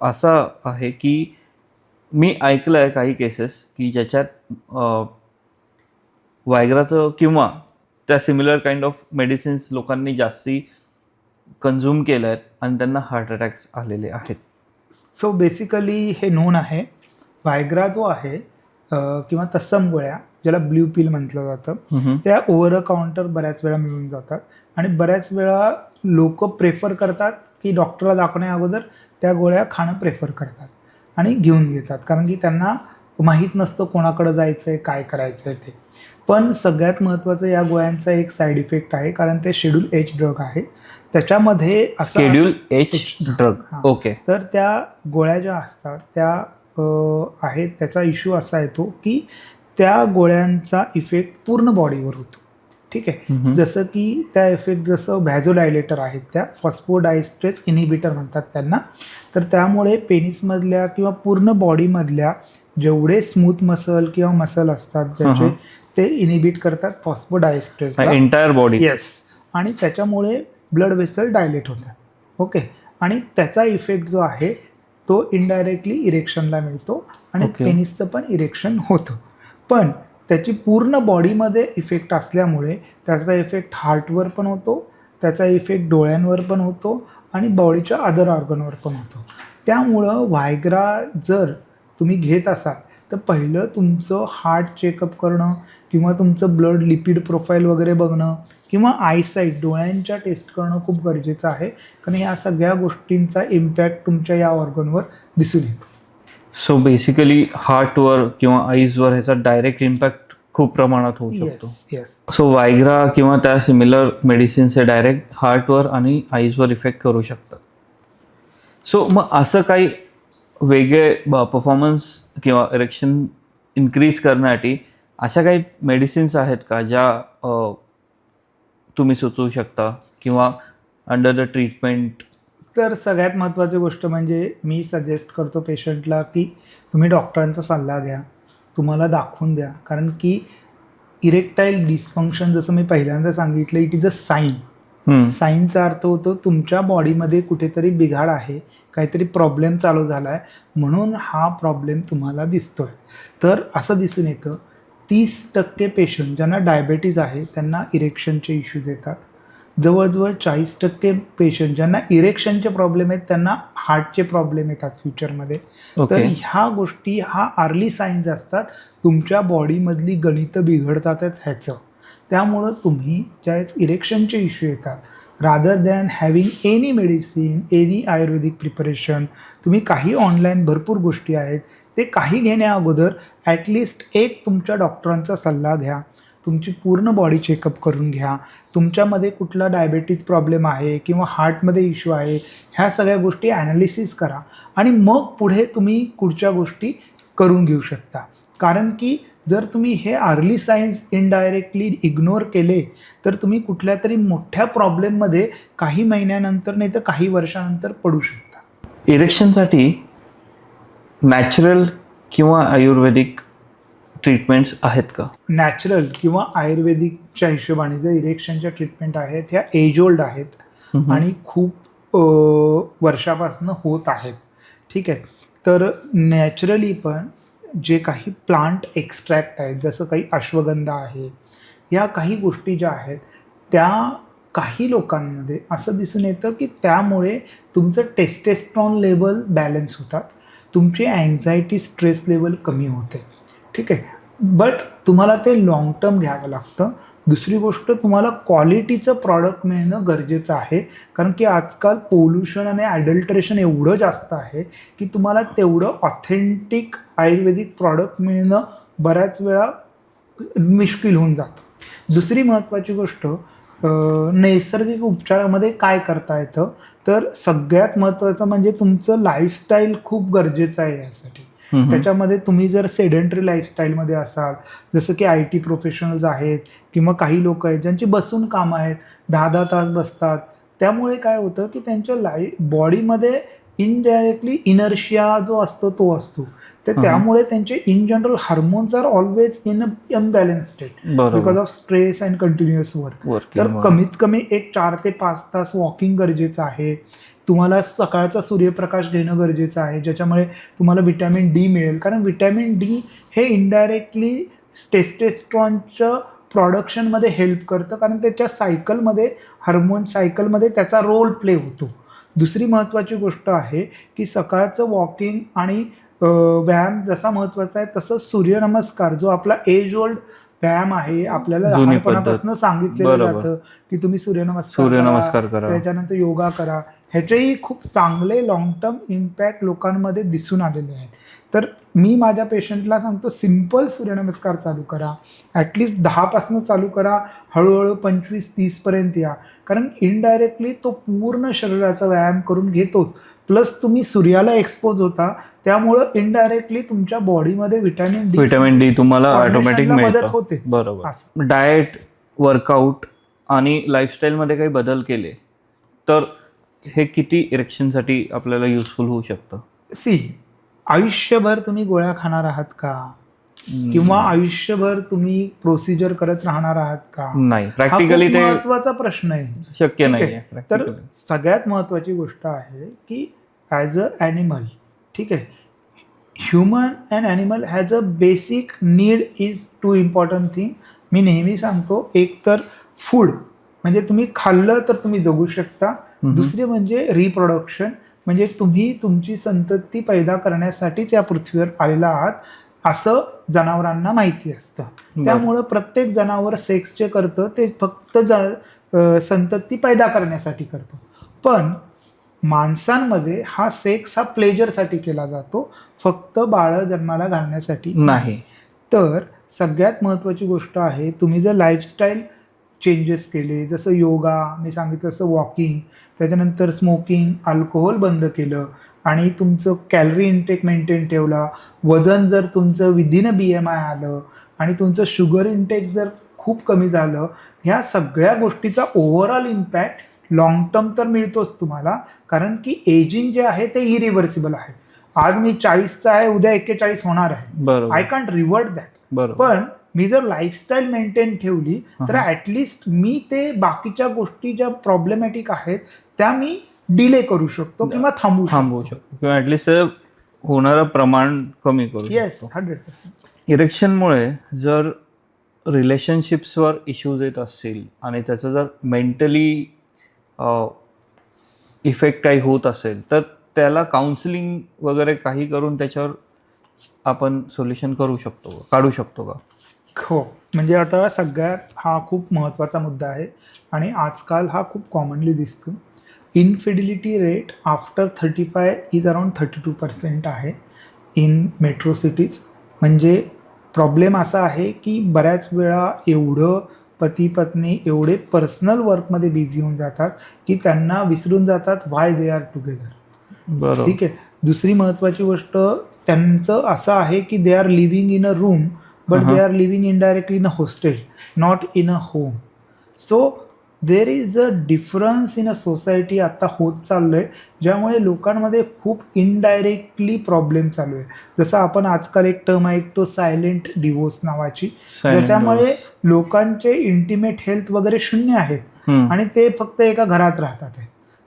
Speaker 1: असा आहे की मी ऐकलं आहे काही केसेस की ज्याच्यात व्हायग्राचं किंवा त्या सिमिलर काइंड ऑफ मेडिसिन्स लोकांनी जास्ती कन्झ्युम केलं आहेत आणि त्यांना हार्ट अटॅक्स आलेले आहेत.
Speaker 2: सो बेसिकली हे नोन आहे. व्हायग्रा जो आहे किंवा तत्सम गोळ्या, ज्याला ब्ल्यू पिल म्हटलं जातं, त्या ओव्हर अ काउंटर बऱ्याच वेळा मिळून जातात आणि बऱ्याच वेळा लोक प्रेफर करतात की डॉक्टरला दाखवण्या अगोदर त्या गोळ्या खाणं प्रेफर करतात आणि घेऊन घेतात, कारण की त्यांना माहीत नसतं कोणाकडे जायचं आहे, काय करायचं आहे ते. पण सगळ्यात महत्त्वाचं या गोळ्यांचा एक साईड इफेक्ट आहे, कारण ते शेड्यूल एच ड्रग आहे. त्याच्यामध्ये असं
Speaker 1: शेड्यूल एच ड्रग.
Speaker 2: हां.
Speaker 1: ओके.
Speaker 2: तर त्या गोळ्या ज्या असतात त्या आहेत, त्याचा इश्यू असा येतो की त्या गोळ्यांचा इफेक्ट पूर्ण बॉडीवर होतो. ठीक आहे. जसं की त्या इफेक्ट जसं व्हॅझोडायलेटर आहेत, त्या फॉस्फोडायस्ट्रेस इनिबिटर म्हणतात त्यांना. तर त्यामुळे पेनिसमधल्या किंवा पूर्ण बॉडीमधल्या जेवढे स्मूथ मसल किंवा मसल असतात ज्याचे ते इनिबिट करतात फॉस्फोडायस्ट्रेस
Speaker 1: एंटायर बॉडी.
Speaker 2: येस. आणि त्याच्यामुळे ब्लड वेसल डायलेट होतात. ओके. आणि त्याचा इफेक्ट जो आहे तो इनडायरेक्टली इरेक्शनला मिळतो आणि पेनिसचं पण इरेक्शन होतं. पण त्याची पूर्ण बॉडीमध्ये इफेक्ट असल्यामुळे त्याचा इफेक्ट हार्टवर पण होतो, त्याचा इफेक्ट डोळ्यांवर पण होतो आणि बॉडीच्या अदर ऑर्गनवर पण होतो. त्यामुळं व्हायग्रा जर तुम्ही घेत असाल तर पहिलं तुमचं हार्ट चेकअप करणं किंवा तुमचं ब्लड लिपिड प्रोफाईल वगैरे बघणं किंवा आयसाईट डोळ्यांच्या टेस्ट करणं खूप गरजेचं आहे, कारण या सगळ्या गोष्टींचा इम्पॅक्ट तुमच्या या ऑर्गनवर दिसून येतो.
Speaker 1: सो बेसिकली हार्टवर किंवा आईजवर ह्याचा डायरेक्ट इम्पॅक्ट खूप प्रमाणात होऊ शकतो.
Speaker 2: येस.
Speaker 1: सो वायग्रा किंवा त्या सिमिलर मेडिसिन्स हे डायरेक्ट हार्टवर आणि आईजवर इफेक्ट करू शकतात. सो मग असं काही वेगळे परफॉर्मन्स किंवा इरेक्शन इन्क्रीज करण्यासाठी अशा काही मेडिसिन्स आहेत का ज्या तुम्ही सुचवू शकता किंवा अंडर द ट्रीटमेंट?
Speaker 2: तर सगळ्यात महत्त्वाची गोष्ट म्हणजे मी सजेस्ट करतो पेशंटला की तुम्ही डॉक्टरांचा सल्ला घ्या, तुम्हाला दाखवून द्या, कारण की इरेक्टाईल डिस्फंक्शन जसं मी पहिल्यांदा सांगितलं इट इज अ साईन. साईनचा अर्थ होतो तुमच्या बॉडीमध्ये कुठेतरी बिघाड आहे, काहीतरी प्रॉब्लेम चालू झाला आहे, म्हणून हा प्रॉब्लेम तुम्हाला दिसतोय. तर असं दिसून येतं 30% पेशंट ज्यांना डायबेटीज आहे त्यांना इरेक्शनचे इश्यूज येतात. जवळजवळ 40% पेशंट ज्यांना इरेक्शनचे प्रॉब्लेम आहेत त्यांना हार्टचे प्रॉब्लेम येतात फ्युचरमध्ये. तर ह्या गोष्टी हा अर्ली साईन्स असतात तुमच्या बॉडीमधली गणितं बिघडतात ह्याचं. त्यामुळं तुम्ही ज्यावेळेस इरेक्शनचे इश्यू येतात rather than having any medicine, any Ayurvedic preparation, तुम्ही काही ऑनलाईन भरपूर गोष्टी आहेत ते काही घेण्या अगोदर ॲटलिस्ट एक तुमच्या डॉक्टरांचा सल्ला घ्या, तुमची पूर्ण बॉडी चेकअप करून घ्या, तुमच्यामध्ये कुठला डायबेटीज प्रॉब्लेम आहे किंवा हार्टमध्ये इश्यू आहे, ह्या सगळ्या गोष्टी ॲनालिसिस करा आणि मग पुढे तुम्ही पुढच्या गोष्टी करून घेऊ शकता. कारण की जर तुम्ही हे अर्ली सायन्स इनडायरेक्टली इग्नोर केले तर तुम्ही कुठल्या तरी मोठ्या प्रॉब्लेममध्ये काही महिन्यानंतर नाही तर काही वर्षानंतर पडू शकता.
Speaker 1: इरेक्शनसाठी नॅचरल किंवा आयुर्वेदिक ट्रीटमेंट्स आहेत का?
Speaker 2: नॅचरल किंवा आयुर्वेदिकच्या हिशोबाने जर इरेक्शनच्या ट्रीटमेंट आहेत ह्या एज ओल्ड आहेत आणि खूप वर्षापासून होत आहेत. ठीक आहे. तर नॅचरली पण जे काही प्लांट एक्स्ट्रॅक्ट आहेत जसं काही अश्वगंधा आहे, या काही गोष्टी ज्या आहेत त्या काही लोकांमध्ये असं दिसून येतं की त्यामुळे तुमचं टेस्टेस्ट्रॉन लेवल बॅलन्स होतात, तुमची अँझायटी स्ट्रेस लेवल कमी होते. ठीक आहे. बट तुम्हाला ते लाँग टर्म घ्यावं लागतं. दुसरी गोष्ट तुम्हाला क्वालिटीचं प्रॉडक्ट मिळणं गरजेचं आहे, कारण की आजकाल पोल्युशन आणि ॲडल्ट्रेशन एवढं जास्त आहे की तुम्हाला तेवढं ऑथेंटिक आयुर्वेदिक प्रॉडक्ट मिळणं बऱ्याच वेळा मुश्किल होऊन जातं. दुसरी महत्त्वाची गोष्ट नैसर्गिक उपचारामध्ये काय करता येतं, तर सगळ्यात महत्त्वाचं म्हणजे तुमचं लाईफस्टाईल खूप गरजेचं आहे यासाठी. त्याच्यामध्ये तुम्ही जर सेडेंटरी लाईफस्टाईलमध्ये असाल, जसं की IT प्रोफेशनल्स आहेत किंवा काही लोक आहेत ज्यांची बसून कामं आहेत, 10-10 तास बसतात, त्यामुळे काय होतं की त्यांच्या बॉडीमध्ये इनडायरेक्टली इनर्शिया जो असतो तो असतो. तर त्यामुळे त्यांचे in general hormones are always in unbalance state because of stress and continuous work. तर कमीत कमी एक 4 ते 5 तास वॉकिंग गरजेचं आहे. तुम्हाला सकाळचा सूर्यप्रकाश घेणं गरजेचं आहे, ज्याच्यामुळे तुम्हाला व्हिटॅमिन D मिळेल, कारण व्हिटॅमिन D हे इनडायरेक्टली टेस्टेस्ट्रॉनच्या प्रोडक्शनमध्ये हेल्प करतं, कारण त्याच्या सायकलमध्ये हार्मोन सायकलमध्ये त्याचा रोल प्ले होतो. दुसरी महत्त्वाची गोष्ट आहे की सकाळचं वॉकिंग आणि व्यायाम जसा महत्त्वाचा आहे तसं सूर्यनमस्कार जो आपला एज ओल्ड व्यायाम आहे, आपल्याला
Speaker 1: जुनी
Speaker 2: लहानपणापासून सांगितलेलं
Speaker 1: बरोबर.
Speaker 2: जातं की तुम्ही सूर्यनमस्कार
Speaker 1: करा.
Speaker 2: त्याच्यानंतर योगा करा. ह्याचेही खूप चांगले लॉंग टर्म इम्पॅक्ट लोकांमध्ये दिसून आलेले आहेत. तर मी माझ्या पेशंटला सांगतो सिम्पल सूर्यनमस्कार चालू करा, ॲटलिस्ट 10 चालू करा, हळूहळू 25-30 पर्यंत या. कारण इनडायरेक्टली तो पूर्ण शरीराचा व्यायाम करून घेतोच, प्लस तुम्ही सूर्याला एक्सपोज होता, त्यामुळं इनडायरेक्टली तुमच्या बॉडीमध्ये
Speaker 1: व्हिटॅमिन डी तुम्हाला ऑटोमॅटिक
Speaker 2: मदत
Speaker 1: मिळतं.
Speaker 2: होते.
Speaker 1: बरोबर. डाएट, वर्कआउट आणि लाईफस्टाईलमध्ये काही बदल केले तर हे किती इरेक्शनसाठी आपल्याला युजफुल होऊ शकतं?
Speaker 2: आयुष्यभर तुम्ही गोळ्या खाणार आहात का, किंवा आयुष्यभर तुम्ही प्रोसिजर करत राहणार आहात का?
Speaker 1: नाही, प्रॅक्टिकली ते
Speaker 2: महत्वाचा प्रश्न आहे.
Speaker 1: शक्य
Speaker 2: ठीक
Speaker 1: नाही.
Speaker 2: आहे. तर सगळ्यात महत्वाची गोष्ट आहे की ॲज अ ॲनिमल, ठीक आहे, human and animal has a basic need is too important thing. मी नेहमी सांगतो, एक तर फूड म्हणजे तुम्ही खाल्लं तर तुम्ही जगू शकता. दुसरे म्हणजे रिप्रोडक्शन, म्हणजे तुम्ही तुमची संतती पैदा करण्यासाठीच या पृथ्वीवर आलेला आहात असं जनावरांना माहिती असतं. त्यामुळं प्रत्येक जनावर सेक्स जे करतं ते फक्त संतती पैदा करण्यासाठी करतं. पण माणसांमध्ये हा सेक्स हा प्लेजरसाठी केला जातो, फक्त बाळ जन्माला घालण्यासाठी
Speaker 1: नाही.
Speaker 2: तर सगळ्यात महत्त्वाची गोष्ट आहे, तुम्ही जर लाईफस्टाईल चेंजेस केले, जसं योगा मी सांगितलं, तसं वॉकिंग, त्याच्यानंतर स्मोकिंग, अल्कोहोल बंद केलं आणि तुमचं कॅलरी इंटेक मेंटेन ठेवला, वजन जर तुमचं विदिन BMI आलं आणि तुमचं शुगर इंटेक जर खूप कमी झालं, ह्या सगळ्या गोष्टीचा ओव्हरऑल इम्पॅक्ट लॉंग टर्म तर मिळतोच तुम्हाला. कारण की एजिंग जे आहे ते इरिव्हर्सिबल आहे. आज मी 40चा आहे, उद्या 41 होणार आहे. I can't revert that. पण मी जर लाईफस्टाईल मेंटेन ठेवली तर ॲटलिस्ट मी ते बाकीच्या गोष्टी ज्या प्रॉब्लेमॅटिक आहेत त्या मी डिले करू शकतो किंवा थांबवू शकतो
Speaker 1: किंवा ॲटलिस्ट होणारं प्रमाण कमी करू शकतो.
Speaker 2: येस, 100%.
Speaker 1: इरेक्शनमुळे जर रिलेशनशिप्सवर इश्यूज येत असतील आणि त्याचं जर मेंटली इफेक्ट काही होत असेल तर त्याला काउन्सिलिंग वगैरे काही करून त्याच्यावर आपण सोल्युशन काढू शकतो का?
Speaker 2: हो, म्हणजे आता सगळ्यात हा खूप महत्त्वाचा मुद्दा आहे आणि आजकाल हा खूप कॉमनली दिसतो. Infidelity rate after 35 is around 32% आहे इन मेट्रो सिटीज. म्हणजे प्रॉब्लेम असा आहे की बऱ्याच वेळा एवढं पती पत्नी एवढे पर्सनल वर्कमध्ये बिझी होऊन जातात की त्यांना विसरून जातात व्हाय दे आर टुगेदर. ठीक आहे. दुसरी महत्त्वाची गोष्ट त्यांचं असं आहे की they are living in a room but they are living indirectly in a hostel, not in a home. So there is a difference in a society आता होत चाललंय, ज्यामुळे लोकांमध्ये खूप इनडायरेक्टली प्रॉब्लेम चालू आहे. जसं आपण आजकाल एक टर्म ऐकतो सायलेंट डिवोर्स नावाची, ज्याच्यामुळे लोकांचे इंटिमेट हेल्थ वगैरे शून्य आहेत आणि ते फक्त एका घरात राहतात.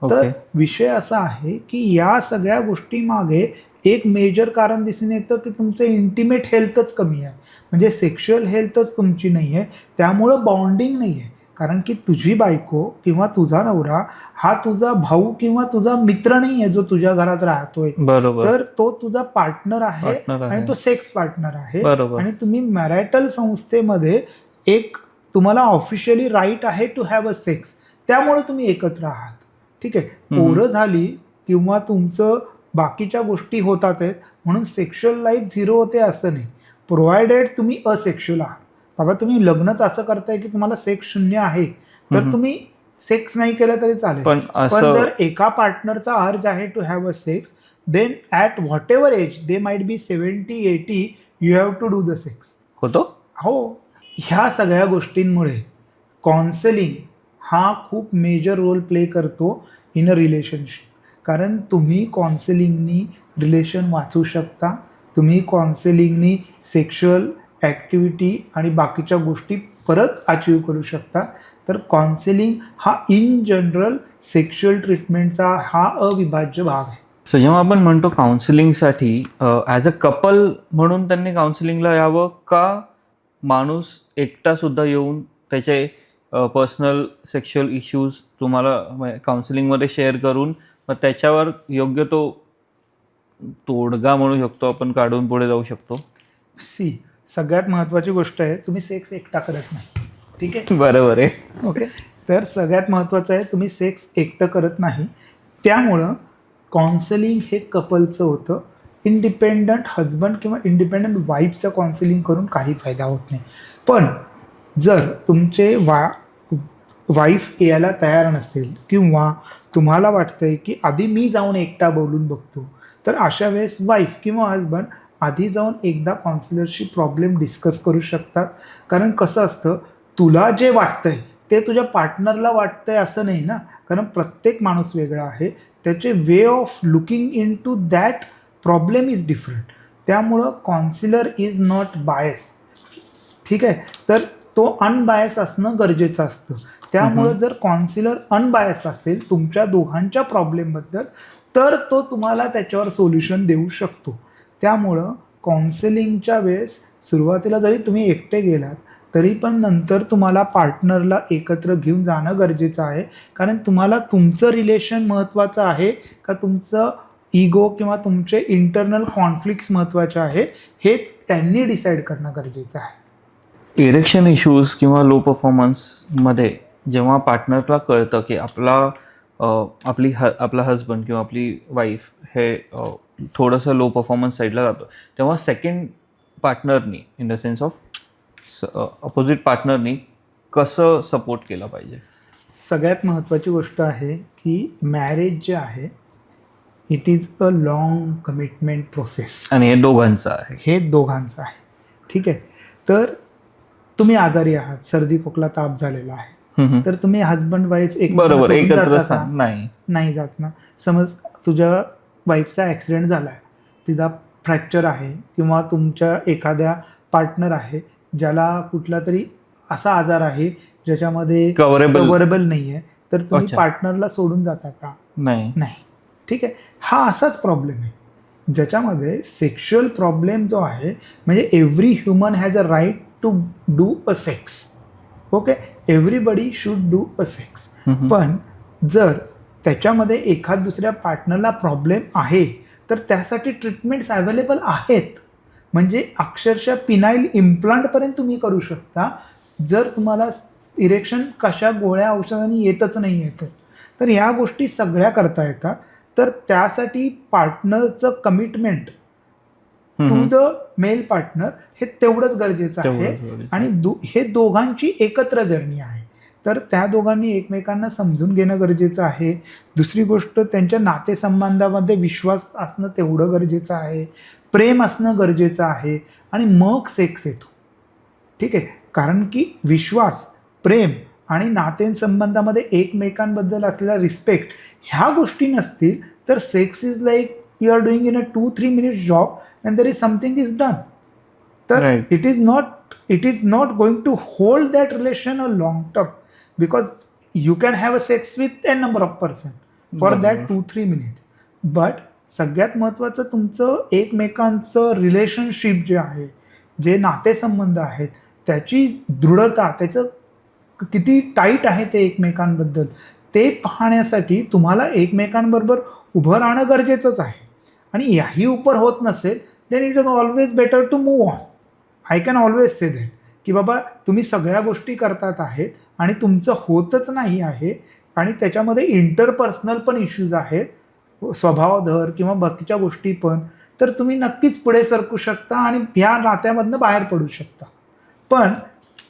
Speaker 2: तर विषय असा आहे की या सगळ्या गोष्टी मागे एक मेजर कारण दिसून येतं की तुमचं इंटिमेट हेल्थच कमी आहे, म्हणजे सेक्शुअल हेल्थच तुमची नाही आहे. त्यामुळं बॉन्डिंग नाही आहे. कारण की तुझी बायको किंवा तुझा नवरा हा तुझा भाऊ किंवा तुझा मित्र नाही आहे जो तुझ्या घरात राहतोय, तर तो तुझा पार्टनर आहे आणि तो सेक्स पार्टनर आहे. आणि तुम्ही मॅरिटल संस्थेमध्ये एक तुम्हाला ऑफिशियली राईट आहे टू हॅव अ सेक्स, त्यामुळे तुम्ही एकत्र आहात. ठीक आहे. पोरं झाली किंवा तुमचं बाकीच्या गोष्टी होतात आहेत म्हणून सेक्शुअल लाईफ झिरो होते असं नाही. प्रोव्हायडेड तुम्ही असेक्शुअल आहात, बाबा तुम्ही लग्नच असं करताय की तुम्हाला सेक्स शून्य आहे, तर तुम्ही सेक्स नाही केलं तरी चालेल. पण जर एका पार्टनरचा अर्ज आहे to have a sex, then at whatever age they might be 70-80 you have to do the sex. हो. ह्या सगळ्या गोष्टींमुळे काउन्सिलिंग हा खूप मेजर रोल प्ले करतो इन अ रिलेशनशिप. कारण तुम्ही काउन्सिलिंगनी रिलेशन वाचू शकता, तुम्ही काउन्सिलिंगनी सेक्शुअल ॲक्टिव्हिटी आणि बाकीच्या गोष्टी परत अचीव करू शकता. तर काउन्सिलिंग हा इन जनरल सेक्शुअल ट्रीटमेंटचा हा अविभाज्य भाग आहे.
Speaker 1: सो जेव्हा आपण म्हणतो काउन्सिलिंगसाठी ॲज अ कपल म्हणून त्यांनी काउन्सिलिंगला यावं का माणूस एकटा सुद्धा येऊन त्याचे पर्सनल सेक्शुअल इश्यूज तुम्हाला काउन्सिलिंगमध्ये शेअर करून मग त्याच्यावर योग्य तो तोडगा म्हणू शकतो आपण काढून पुढे जाऊ शकतो?
Speaker 2: सगळ्यात महत्त्वाची गोष्ट आहे, तुम्ही सेक्स एकटा करत नाही. ठीक आहे,
Speaker 1: बरोबर आहे.
Speaker 2: ओके. तर सगळ्यात महत्त्वाचं आहे, तुम्ही सेक्स एकटं करत नाही. त्यामुळं काउन्सिलिंग हे कपलचं होतं. इंडिपेंडंट हजबंड किंवा इंडिपेंडंट वाईफचं काउन्सिलिंग करून काही फायदा होत नाही. पण जर तुमचे वाईफ यायला तयार नसेल किंवा तुम्हाला वाटतंय की आधी मी जाऊन एकटा बोलून बघतो, तर अशा वेळेस वाईफ किंवा हजबंड आधी जाऊन एकदा काउन्सिलरशी प्रॉब्लेम डिस्कस करू शकतात. कारण कसं असतं, तुला जे वाटतंय ते तुझ्या पार्टनरला वाटतंय असं नाही ना, कारण प्रत्येक माणूस वेगळा आहे. त्याचे way of looking in to that problem is different. त्यामुळं काउन्सिलर इज नॉट बायस. ठीक आहे, तर तो अनबायस असणं गरजेचं असतं. त्यामुळं जर काउन्सिलर अनबायस असेल तुमच्या दोघांच्या प्रॉब्लेमबद्दल, तर तो तुम्हाला त्याच्यावर सोल्युशन देऊ शकतो. त्यामुळं काउन्सिलिंगच्या वेळेस सुरुवातीला जरी तुम्ही एकटे गेलात तरी पण नंतर तुम्हाला पार्टनरला एकत्र घेऊन जाणं गरजेचं आहे. कारण तुम्हाला तुमचं रिलेशन महत्त्वाचं आहे का तुमचं इगो किंवा तुमचे इंटरनल कॉन्फ्लिक्ट्स महत्त्वाचे आहे, हे त्यांनी डिसाईड करणं गरजेचं आहे.
Speaker 1: इरेक्शन इश्यूज किंवा लो परफॉर्मन्समध्ये जेव्हा पार्टनरला कळतं की आपला हजबंड किंवा आपली वाईफ हे थोडंसं लो परफॉर्मन्स साईडला जातो, तेव्हा सेकंड पार्टनरनी in the sense of opposite पार्टनरनी कसं सपोर्ट केलं पाहिजे?
Speaker 2: सगळ्यात महत्त्वाची गोष्ट आहे की मॅरेज जे आहे it is a long commitment process.
Speaker 1: आणि हे दोघांचं आहे.
Speaker 2: हे दोघांचं आहे. ठीक आहे, तर तुम्ही आजारी आहात, सर्दी खोकला ताप झालेला आहे, तर तुम्ही हजबंड वाईफ
Speaker 1: बरोबर एकत्र
Speaker 2: नाही नाही जात ना. समज तुझ्या वाईफचा ॲक्सिडेंट झाला आहे, तिचा फ्रॅक्चर आहे किंवा तुमच्या एखाद्या पार्टनर आहे ज्याला कुठला तरी असा आजार आहे ज्याच्यामध्ये कव्हरेबल नाही आहे, तर तुम्ही पार्टनरला सोडून जाता का?
Speaker 1: नाही.
Speaker 2: ठीक आहे, हा असाच प्रॉब्लेम आहे ज्याच्यामध्ये सेक्शुअल प्रॉब्लेम जो आहे, म्हणजे every human has a right to do a sex. Okay, everybody should do a sex. पण जर त्याच्यामध्ये एखाद दुसऱ्या पार्टनरला प्रॉब्लेम आहे तर त्यासाठी ट्रीटमेंट्स अवेलेबल आहेत. म्हणजे अक्षरशः पिनाईल इम्प्लांटपर्यंत तुम्ही करू शकता जर तुम्हाला इरेक्शन कशा गोळ्या औषधांनी येतच नाही येतं. तर ह्या गोष्टी सगळ्या करता येतात. तर त्यासाठी पार्टनरचं commitment to the male partner हे तेवढंच गरजेचं आहे. आणि हे दोघांची एकत्र जर्नी आहे. तर त्या दोघांनी एकमेकांना समजून घेणं गरजेचं आहे. दुसरी गोष्ट, त्यांच्या नातेसंबंधामध्ये विश्वास असणं तेवढं गरजेचं आहे, प्रेम असणं गरजेचं आहे, आणि मग सेक्स येतो. ठीक आहे, कारण की विश्वास, प्रेम आणि नातेसंबंधामध्ये एकमेकांबद्दल असलेला रिस्पेक्ट ह्या गोष्टी नसतील तर sex is like you are doing in a 2-3 minutes job and there is something is done. तर it is not going to hold that relation a long term, because you can have a sex with an number of person for that 2-3 minutes. But सगळ्यात महत्त्वाचं तुमचं एकमेकांचं relationship जे आहे, जे नातेसंबंध आहेत त्याची दृढता, त्याचं किती टाईट आहे ते एकमेकांबद्दल, ते पाहण्यासाठी तुम्हाला एकमेकांबरोबर उभं राहणं गरजेचंच आहे. आणि याही उपर होत नसेल then it is always better to move on. I can always say that की बाबा तुम्ही सगळ्या गोष्टी करतात आहेत आणि तुमचं होतच नाही आहे आणि त्याच्यामध्ये इंटरपर्सनल पण इश्यूज आहेत, स्वभावधर किंवा बाकीच्या गोष्टी पण, तर तुम्ही नक्कीच पुढे सरकू शकता आणि ह्या नात्यामधनं बाहेर पडू शकता. पण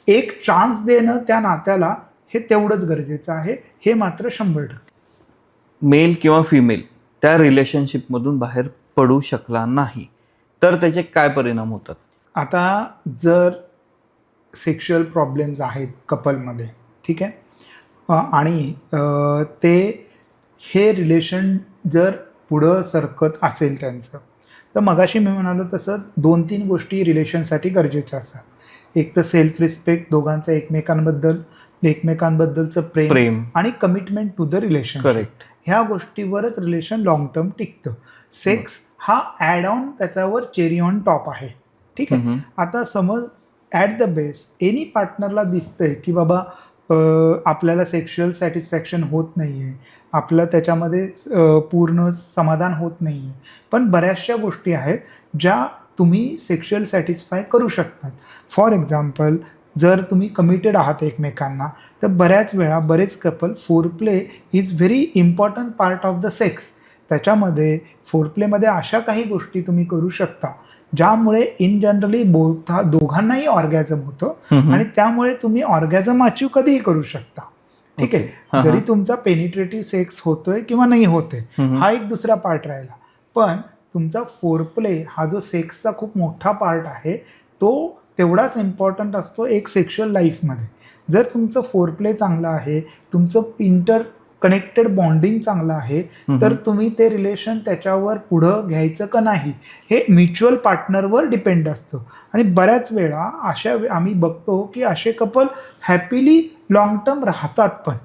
Speaker 2: एक चान्स देणं त्या नात्याला हे तेवढंच गरजेचं आहे, हे मात्र 100%.
Speaker 1: मेल किंवा फिमेल त्या रिलेशनशिपमधून बाहेर पडू शकला नाही तर त्याचे काय परिणाम होतात?
Speaker 2: आता जर सेक्शुअल प्रॉब्लेम्स आहेत कपलमध्ये, ठीक आहे, आणि हे रिलेशन जर पुढं सरकत असेल त्यांचं, तर मगाशी मी म्हणालो तसं 2-3 गोष्टी रिलेशनसाठी गरजेच्या असतात. एक तर सेल्फ रिस्पेक्ट, दोघांचं एकमेकांबद्दलचं प्रेम आणि commitment to the relation.
Speaker 1: Correct.
Speaker 2: ह्या गोष्टीवरच रिलेशन लॉंग टर्म टिकतं. सेक्स हा ॲड ऑन, त्याच्यावर चेरी ऑन टॉप आहे. ठीक आहे. आता समज ॲट द बेस एनी पार्टनरला दिसतंय की बाबा आपल्याला सेक्शुअल सॅटिस्फॅक्शन होत नाही आहे, आपलं त्याच्यामध्ये पूर्ण समाधान होत नाही आहे, पण बऱ्याचशा गोष्टी आहेत ज्या तुम्ही सेक्शुअल सॅटिस्फाय करू शकतात. फॉर एक्झाम्पल, जर तुम्ही कमिटेड आहात एकमेकांना, तर बऱ्याच वेळा बरेच couple foreplay is very important part of the sex. त्याच्यामध्ये फोरप्लेमध्ये अशा काही गोष्टी तुम्ही करू शकता ज्यामुळे इन जनरली दोघांनाही ऑर्गॅझम होतं आणि त्यामुळे तुम्ही ऑर्गॅझम अचीव कधीही करू शकता. ठीक आहे, जरी तुमचा पेनिट्रेटिव्ह सेक्स होतोय किंवा नाही होतोय हा एक दुसरा पार्ट राहिला, पण तुमचा फोरप्ले हा जो सेक्सचा खूप मोठा पार्ट आहे तो तेवढाच इम्पॉर्टंट असतो एक सेक्शुअल लाईफमध्ये. जर तुमचं फोरप्ले चांगलं आहे, तुमचं कनेक्टेड बॉन्डिंग चांगलं आहे, तर तुम्ही ते रिलेशन त्याच्यावर पुढं घ्यायचं का नाही हे म्युच्युअल पार्टनरवर डिपेंड असतं. आणि बऱ्याच वेळा आम्ही बघतो की असे कपल हॅपीली लॉंग टर्म राहतात. पण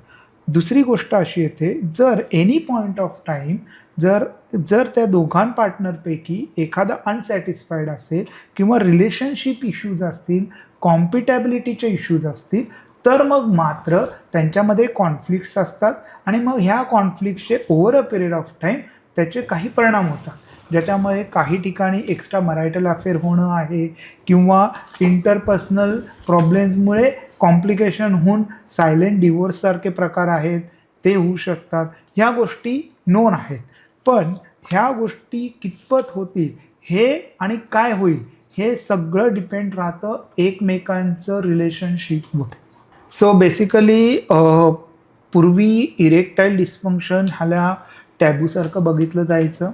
Speaker 2: दुसरी गोष्ट अशी येते, जर एनी पॉईंट ऑफ टाईम जर त्या दोघां पार्टनरपैकी एखादा अनसॅटिस्फाईड असेल किंवा रिलेशनशिप इश्यूज असतील, कॉम्पिटॅबिलिटीचे इश्यूज असतील, तर मग मात्र त्यांच्यामध्ये कॉन्फ्लिक्ट्स असतात आणि मग ह्या कॉन्फ्लिक्टचे over a period of time त्याचे काही परिणाम होतात, ज्याच्यामुळे काही ठिकाणी एक्स्ट्रा मॅरिटल अफेअर होणं आहे किंवा इंटरपर्सनल प्रॉब्लेम्समुळे कॉम्प्लिकेशन होऊन सायलेंट डिवोर्ससारखे प्रकार आहेत ते होऊ शकतात. ह्या गोष्टी नोन आहेत, पण ह्या गोष्टी कितपत होतील हे आणि काय होईल हे सगळं डिपेंड राहतं एकमेकांचं रिलेशनशिपवर. सो बेसिकली पूर्वी इरेक्टाईल डिस्फंक्शन ह्याला टॅबूसारखं बघितलं जायचं.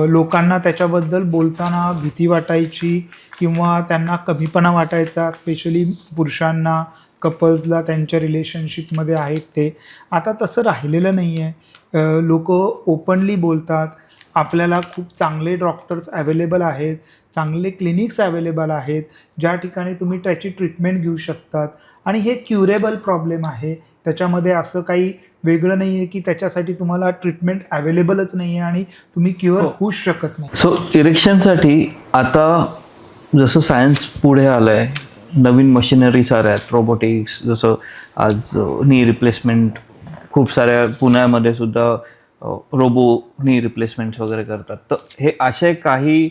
Speaker 2: लोकांना त्याच्याबद्दल बोलताना भीती वाटायची किंवा त्यांना कमीपणा वाटायचा, स्पेशली पुरुषांना, कपल्सला त्यांच्या रिलेशनशिपमध्ये आहेत ते. आता तसं राहिलेलं नाही आहे. लोक ओपनली बोलतात. आपल्याला खूप चांगले डॉक्टर्स अवेलेबल आहेत, चांगले क्लिनिक्स अवेलेबल आहेत ज्या ठिकाणी तुम्ही त्याची ट्रीटमेंट घेऊ शकतात आणि हे क्युरेबल प्रॉब्लेम आहे. त्याच्यामध्ये असं काही वेगळं नाही आहे की त्याच्यासाठी तुम्हाला ट्रीटमेंट अवेलेबलच नाही आहे आणि तुम्ही क्युअर होऊच शकत नाही.
Speaker 1: सो इरेक्शनसाठी आता जसं सायन्स पुढे आलं आहे, नवीन मशिनरीज आल्या आहेत, रोबोटिक्स, जसं आज नी रिप्लेसमेंट खूप साऱ्या पुण्यामध्ये सुद्धा रोबो नी रिप्लेसमेंट्स वगैरे करतात. तर हे असे काही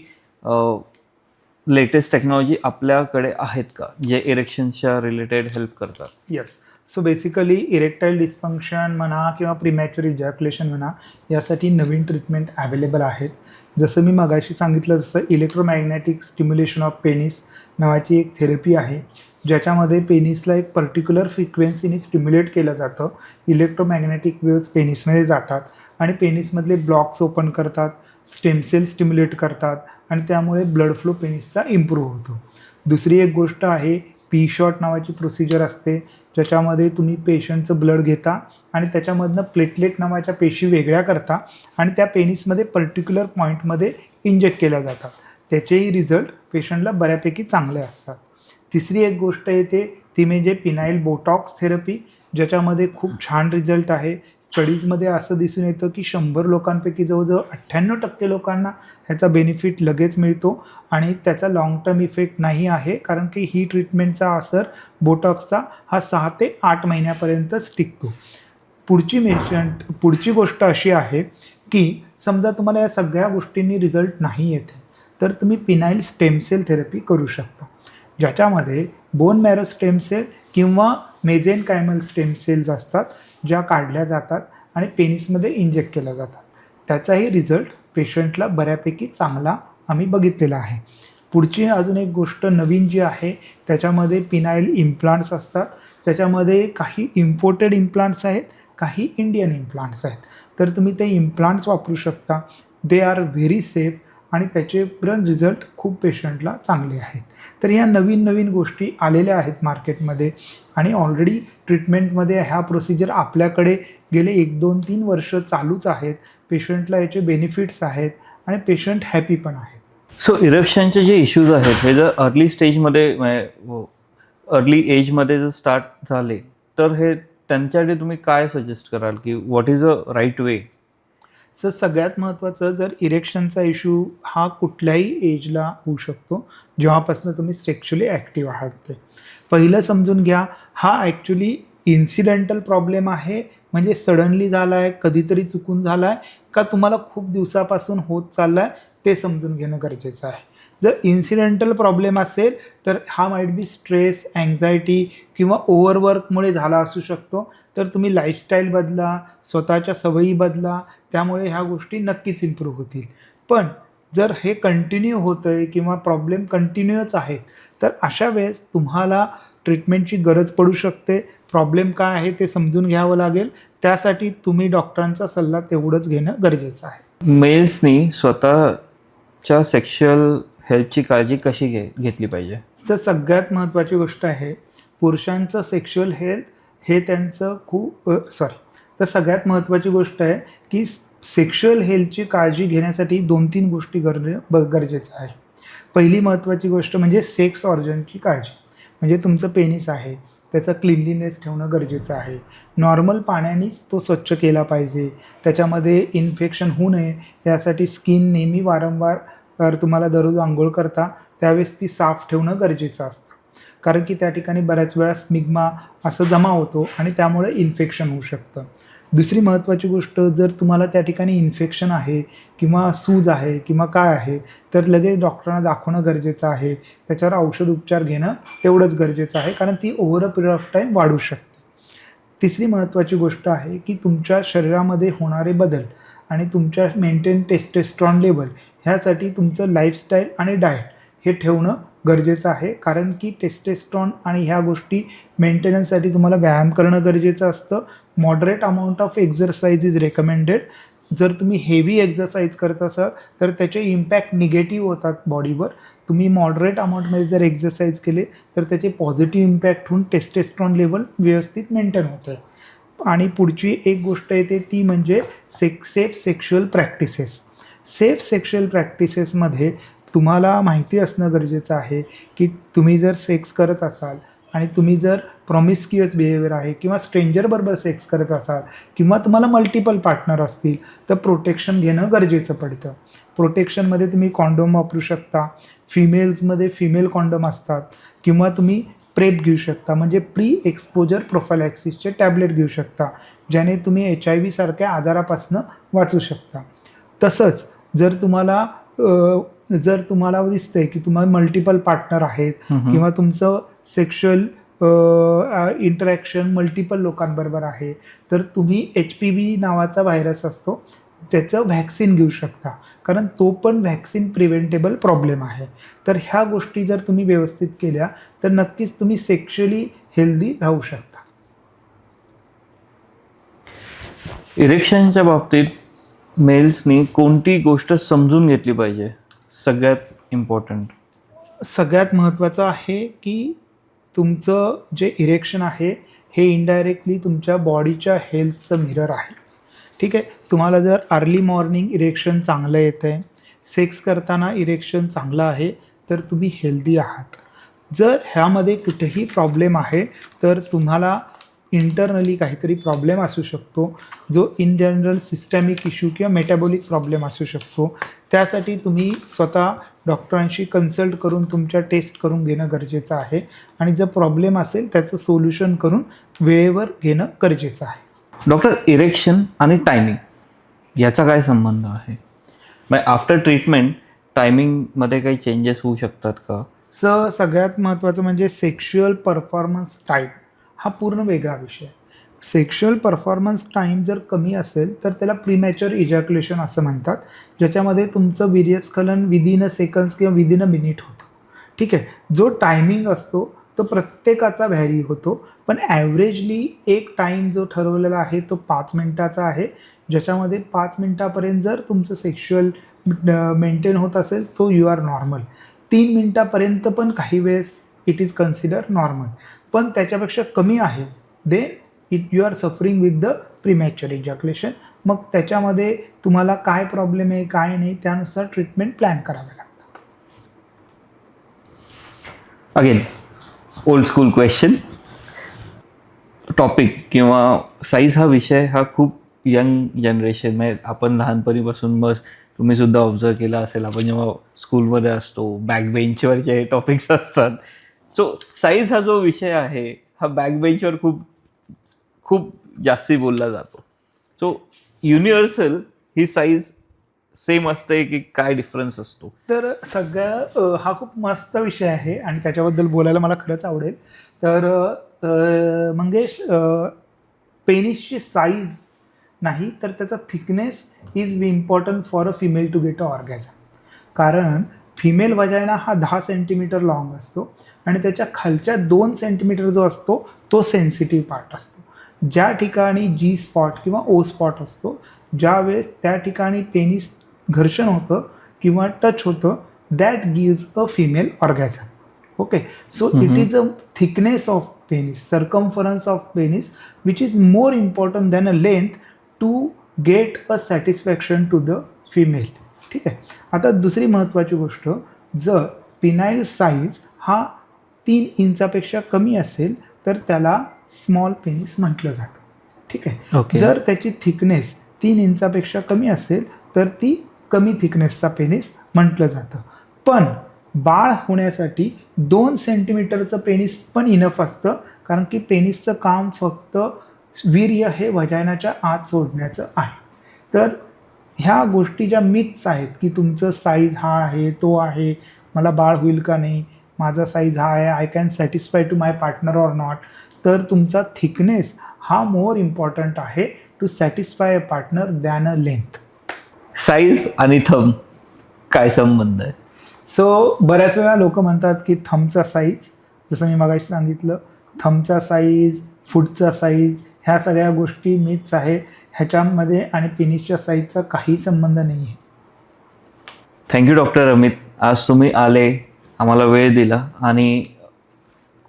Speaker 1: लेटेस्ट टेक्नॉलॉजी आपल्याकडे आहेत का जे इरेक्शनच्या रिलेटेड हेल्प करतात?
Speaker 2: Yes. So basically erectile dysfunction म्हणा किंवा प्रीमॅच्युअर इजॅक्युलेशन म्हणा, यासाठी नवीन ट्रीटमेंट अवेलेबल आहेत. जसं मी मगाशी सांगितलं, जसं इलेक्ट्रोमॅग्नेटिक स्टिम्युलेशन ऑफ पेनिस नावाची एक थेरपी आहे ज्याच्यामध्ये पेनिसला एक पर्टिक्युलर फ्रिक्वेन्सीने स्टिम्युलेट केलं जातं. इलेक्ट्रोमॅग्नेटिक वेव्स पेनिसमध्ये जातात आणि पेनिसमधले ब्लॉक्स ओपन करतात, स्टेम सेल स्टिम्युलेट करतात आणि त्यामुळे ब्लड फ्लो पेनिसचा इम्प्रूव्ह होतो. दुसरी एक गोष्ट आहे, पी शॉट नावाची प्रोसिजर असते ज्याच्यामध्ये तुम्ही पेशंटचं ब्लड घेता आणि त्याच्यामधनं प्लेटलेट नावाच्या पेशी वेगळ्या करता आणि त्या पेनिसमध्ये पर्टिक्युलर पॉईंटमध्ये इंजेक्ट केल्या जातात. त्याचेही रिझल्ट पेशंटला बऱ्यापैकी चांगले असतात. तिसरी एक गोष्ट येते ती म्हणजे पिनाईल बोटॉक्स थेरपी, ज्याच्यामध्ये खूप छान रिझल्ट आहे. स्टडीजमध्ये असं दिसून येतं की 100 लोकांपैकी जवळजवळ 98% लोकांना ह्याचा बेनिफिट लगेच मिळतो आणि त्याचा लाँग टर्म इफेक्ट नाही आहे, कारण की ही ट्रीटमेंटचा असर बोटॉक्सचा हा 6 ते 8 महिन्यापर्यंतच टिकतो. पुढची गोष्ट अशी आहे की समजा तुम्हाला या सगळ्या गोष्टींनी रिझल्ट नाही येते तर तुम्ही पिनाईल स्टेम सेल थेरपी करू शकता, ज्याच्यामध्ये बोन मॅरो स्टेम सेल किंवा मेझेनकायमल स्टेम सेल्स असतात ज्या काढल्या जातात आणि पेनिसमध्ये इंजेक्ट केल्या जातात. त्याचाही रिझल्ट पेशंटला बऱ्यापैकी चांगला आम्ही बघितलेला आहे. पुढची अजून एक गोष्ट नवीन जी आहे त्याच्यामध्ये पिनाईल इम्प्लांट्स असतात. त्याच्यामध्ये काही इम्पोर्टेड इम्प्लांट्स आहेत, काही इंडियन इम्प्लांट्स आहेत. तर तुम्ही ते इम्प्लांट्स वापरू शकता. दे आर व्हेरी सेफ आणि त्याचे पण रिझल्ट खूप पेशंटला चांगले आहेत. तर ह्या नवीन नवीन गोष्टी आलेल्या आहेत मार्केटमध्ये आणि ऑलरेडी ट्रीटमेंटमध्ये ह्या प्रोसिजर आपल्याकडे गेले 1, 2, 3 वर्ष चालूच आहेत. पेशंटला याचे बेनिफिट्स आहेत आणि पेशंट हॅपी पण आहेत.
Speaker 1: सो इरेक्शनचे जे इश्यूज आहेत हे जर अर्ली स्टेजमध्ये अर्ली एजमध्ये जर स्टार्ट झाले तर हे त्यांच्यासाठी तुम्ही काय सजेस्ट कराल की what is a right way?
Speaker 2: Sir सगळ्यात महत्त्वाचं, जर इरेक्शनचा इश्यू हा कुठल्याही एजला होऊ शकतो जेव्हापासून तुम्ही सेक्शुअली ॲक्टिव्ह आहात. ते पहिलं समजून घ्या, हा ॲक्च्युली इन्सिडेंटल प्रॉब्लेम आहे, म्हणजे सडनली झाला आहे, कधीतरी चुकून झाला आहे का तुम्हाला खूप दिवसापासून होत चालला आहे ते समजून घेणं गरजेचं आहे. जर इन्सिडेंटल प्रॉब्लेम असेल तर हा माईट बी स्ट्रेस, अँझायटी किंवा ओव्हरवर्कमुळे झाला असू शकतो. तर तुम्ही लाईफस्टाईल बदला, स्वतःच्या सवयी बदला, त्यामुळे ह्या गोष्टी नक्कीच इम्प्रूव्ह होतील. पण जर हे कंटिन्यू होतं आहे किंवा प्रॉब्लेम कंटिन्यूच आहे, तर अशा वेळेस तुम्हाला ट्रीटमेंटची गरज पडू शकते. प्रॉब्लेम काय आहे ते समजून घ्यावं लागेल. त्यासाठी तुम्ही डॉक्टरांचा सल्ला तेवढंच घेणं गरजेचं आहे.
Speaker 1: मेल्सनी स्वतःच्या सेक्शुअल हेल्थची काळजी कशी घेतली पाहिजे?
Speaker 2: तर सगळ्यात महत्त्वाची गोष्ट आहे, पुरुषांचं सेक्शुअल हेल्थ हे त्यांचं तर सगळ्यात महत्त्वाची गोष्ट आहे की सेक्शुअल हेल्थची काळजी घेण्यासाठी 2-3 गोष्टी गरजेचं आहे. पहिली महत्त्वाची गोष्ट म्हणजे सेक्स ऑर्गनची काळजी. म्हणजे तुमचं पेनिस आहे त्याचं क्लिनलीनेस ठेवणं गरजेचं आहे. नॉर्मल पाण्यानेच तो स्वच्छ केला पाहिजे. त्याच्यामध्ये इन्फेक्शन होऊ नये यासाठी स्किन नेहमी वारंवार तुम्हाला दररोज अंघोळ करता त्यावेळेस ती साफ ठेवणं गरजेचं असतं. कारण की त्या ठिकाणी बऱ्याच वेळा स्मिग्मा असं जमा होतो आणि त्यामुळे इन्फेक्शन होऊ शकतं. दुसरी महत्त्वाची गोष्ट, जर तुम्हाला त्या ठिकाणी इन्फेक्शन आहे किंवा सूज आहे किंवा काय आहे तर लगेच डॉक्टरांना दाखवणं गरजेचं आहे. त्याच्यावर औषध उपचार घेणं तेवढंच गरजेचं आहे, कारण ती over a period of time वाढू शकते. तिसरी महत्त्वाची गोष्ट आहे की तुमच्या शरीरामध्ये होणारे बदल आणि तुमच्या मेंटेन टेस्टोस्टेरॉन लेवल ह्यासाठी तुमचं लाईफस्टाईल आणि डाएट हे ठेवणं गरजेचं आहे. कारण की टेस्टोस्टेरॉन आणि ह्या गोष्टी मेंटेनन्ससाठी तुम्हाला व्यायाम करणं गरजेचं असतं. Moderate amount of exercise is recommended. जर तुम्ही हेवी एक्झरसाइज करत असाल तर त्याचे इम्पॅक्ट निगेटिव्ह होतात बॉडीवर. तुम्ही मॉडरेट अमाऊंटमध्ये जर एक्झरसाइज केले तर त्याचे पॉझिटिव्ह इम्पॅक्ट होऊन टेस्टोस्टेरॉन लेवल व्यवस्थित मेंटेन होतं. आणि पुढची एक गोष्ट येते ती म्हणजे safe sexual practices. Safe sexual प्रॅक्टिसेसमध्ये तुम्हाला माहिती असणं गरजेचं आहे की तुम्ही जर सेक्स करत असाल आणि तुम्ही जर प्रॉमिस्क्युअस बिहेवियर आहे किंवा स्ट्रेंजरबरोबर सेक्स करत असाल किंवा तुम्हाला मल्टिपल पार्टनर असतील तर प्रोटेक्शन घेणं गरजेचं पडतं. प्रोटेक्शनमध्ये तुम्ही कॉन्डोम वापरू शकता. फिमेल्समध्ये फिमेल कॉन्डोम असतात किंवा तुम्ही प्रेप घेऊ शकता, म्हणजे प्री एक्सपोजर प्रोफायलॅक्सिसचे टॅबलेट घेऊ शकता, ज्याने तुम्ही HIV सारख्या आजारापासून वाचू शकता. तसंच जर तुम्हाला दिसतंय की तुम्हाला मल्टिपल पार्टनर आहेत किंवा तुमचं सेक्शुअल इंटरॅक्शन मल्टिपल लोकांबरोबर आहे तर तुम्ही HPV नावाचा व्हायरस असतो त्याचं व्हॅक्सिन घेऊ शकता, कारण तो पण व्हॅक्सिन प्रिव्हेंटेबल प्रॉब्लेम आहे. तर ह्या गोष्टी जर तुम्ही व्यवस्थित केल्या तर नक्कीच तुम्ही सेक्शुअली हेल्दी राहू शकता.
Speaker 1: इरेक्शनच्या बाबतीत मेल्सनी कोणती गोष्ट समजून घेतली पाहिजे? सगळ्यात इम्पॉर्टंट,
Speaker 2: सगळ्यात महत्त्वाचं आहे की तुमचं जे इरेक्शन आहे हे इनडायरेक्टली तुमच्या बॉडीच्या हेल्थचं मिरर आहे. ठीक आहे, तुम्हाला जर अर्ली मॉर्निंग इरेक्शन चांगलं येतं आहे, सेक्स करताना इरेक्शन चांगलं आहे तर तुम्ही हेल्दी आहात. जर ह्यामध्ये कुठेही प्रॉब्लेम आहे तर तुम्हाला इंटरनली काहीतरी प्रॉब्लेम असू शकतो, जो इन जनरल सिस्टॅमिक इश्यू किंवा मेटाबॉलिक प्रॉब्लेम असू शकतो. त्यासाठी तुम्ही स्वतः डॉक्टरांशी कन्सल्ट करून तुमच्या टेस्ट करून घेणं गरजेचं आहे आणि जर प्रॉब्लेम असेल त्याचं सोल्युशन करून वेळेवर घेणं गरजेचं आहे.
Speaker 1: डॉक्टर, इरेक्शन आणि टायमिंग याचा काय संबंध आहे? मग आफ्टर ट्रीटमेंट टायमिंगमध्ये काही चेंजेस होऊ शकतात का?
Speaker 2: सगळ्यात महत्त्वाचं म्हणजे सेक्शुअल परफॉर्मन्स टाईम हा पूर्ण वेगळा विषय आहे. सेक्शुअल परफॉर्मन्स टाईम जर कमी असेल तर त्याला प्रीमॅच्युअर इजॅक्युलेशन असं म्हणतात, ज्याच्यामध्ये तुमचं वीर्यस्खलन विदिन अ सेकंड्स किंवा विदिन अ मिनिट होतं. ठीक आहे, जो टायमिंग असतो तो प्रत्येकाचा व्हॅरी होतो, पण ॲव्हरेजली एक टाईम जो ठरवलेला आहे तो 5 मिनटाचा आहे, ज्याच्यामध्ये 5 मिनटापर्यंत जर तुमचं सेक्शुअल मेंटेन होत असेल सो यू आर नॉर्मल. 3 मिनटापर्यंत पण काही वेळेस इट इज कन्सिडर नॉर्मल, पण त्याच्यापेक्षा कमी आहे then you are suffering with the premature ejaculation. मग त्याच्यामध्ये तुम्हाला काय प्रॉब्लेम आहे काय नाही त्यानुसार ट्रीटमेंट प्लॅन करावे लागतात.
Speaker 1: Again old school question, topic किंवा साईज हा विषय हा खूप यंग जनरेशन, म्हणजे आपण लहानपणीपासून मग तुम्ही सुद्धा ऑब्झर्व केला असेल, आपण जेव्हा स्कूलमध्ये असतो बॅक बेंचवरचे हे टॉपिक्स असतात. सो साईज हा जो विषय आहे हा बॅक बेंचवर खूप जास्ती बोलला जातो. सो युनिव्हर्सल ही साईज सेम असते की काय डिफरन्स असतो?
Speaker 2: तर हा खूप मस्त विषय आहे आणि त्याच्याबद्दल बोलायला मला खरंच आवडेल. तर मंगेश, पेनिसची साईज नाही तर त्याचा thickness is be important for a female to get a orgasm. कारण फिमेल वजायना हा 10 सेंटीमीटर लॉंग असतो आणि त्याच्या खालच्या 2 सेंटीमीटर जो असतो तो सेन्सिटिव्ह पार्ट असतो. ज्या ठिकाणी जी स्पॉट किंवा ओ स्पॉट असतो, ज्यावेळेस त्या ठिकाणी पेनिस घर्षण होतं किंवा टच होतं, that gives a female orgasm. Okay, so it is a thickness of penis, circumference of penis, which is more important than a length to get a satisfaction to the female. ठीक आहे. आता दुसरी महत्त्वाची गोष्ट, जर पिनाईल size हा 3 इंचापेक्षा कमी असेल तर त्याला स्मॉल पेनिस म्हटलं जातं. ठीक आहे.
Speaker 1: Okay.
Speaker 2: जर त्याची थिकनेस 3 इंचापेक्षा कमी असेल तर ती कमी थिकनेसचा पेनिस म्हटलं जातं. पण बाळ होण्यासाठी 2 सेंटीमीटरचं पेनिस पण इनफ असतं, कारण की पेनिसचं काम फक्त वीर्य हे व्हाजायनाच्या आत सोडण्याचं आहे. तर ह्या गोष्टी ज्या मिथ्स आहेत की तुमचं साईज हा आहे, तो आहे, मला बाळ होईल का नाही, माझा साईज हा आहे, I can satisfy to my partner or not, तर तुमचा थिकनेस हा मोर इम्पॉर्टंट आहे to satisfy a partner than a length.
Speaker 1: Size आणि थंब काय संबंध आहे?
Speaker 2: सो बऱ्याच वेळा लोक म्हणतात की थंबचा साईज, जसं मी मगाशी सांगितलं, थंबचा साईज, फूटचा साईज, ह्या सगळ्या गोष्टी मिथ्स आहे. ह्याच्यामध्ये आणि पेनिसच्या साईजचा काही संबंध नाही आहे.
Speaker 1: थँक्यू डॉक्टर अमित, आज तुम्ही आले, आम्हाला वेळ दिला आणि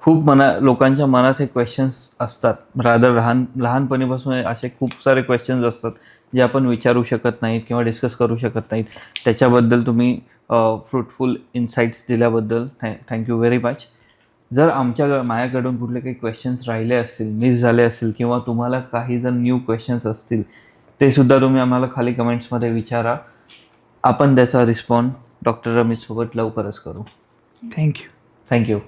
Speaker 1: खूप लोकांच्या मनात हे क्वेश्चन्स असतात, रादर लहानपणीपासून असे खूप सारे क्वेश्चन्स असतात जे आपण विचारू शकत नाहीत किंवा डिस्कस करू शकत नाहीत. त्याच्याबद्दल तुम्ही फ्रुटफुल इन्साइट्स दिल्याबद्दल थँक्यू व्हेरी मच. जर माझ्याकडून कुठले काही क्वेश्चन्स राहिले असतील, मिस झाले असतील किंवा तुम्हाला काही जर न्यू क्वेश्चन्स असतील, ते सुद्धा तुम्ही आम्हाला खाली कमेंट्समध्ये विचारा. आपण त्याचा रिस्पॉन्ड डॉक्टर रमेशसोबत लवकरच करू.
Speaker 2: थँक्यू.
Speaker 1: थँक्यू.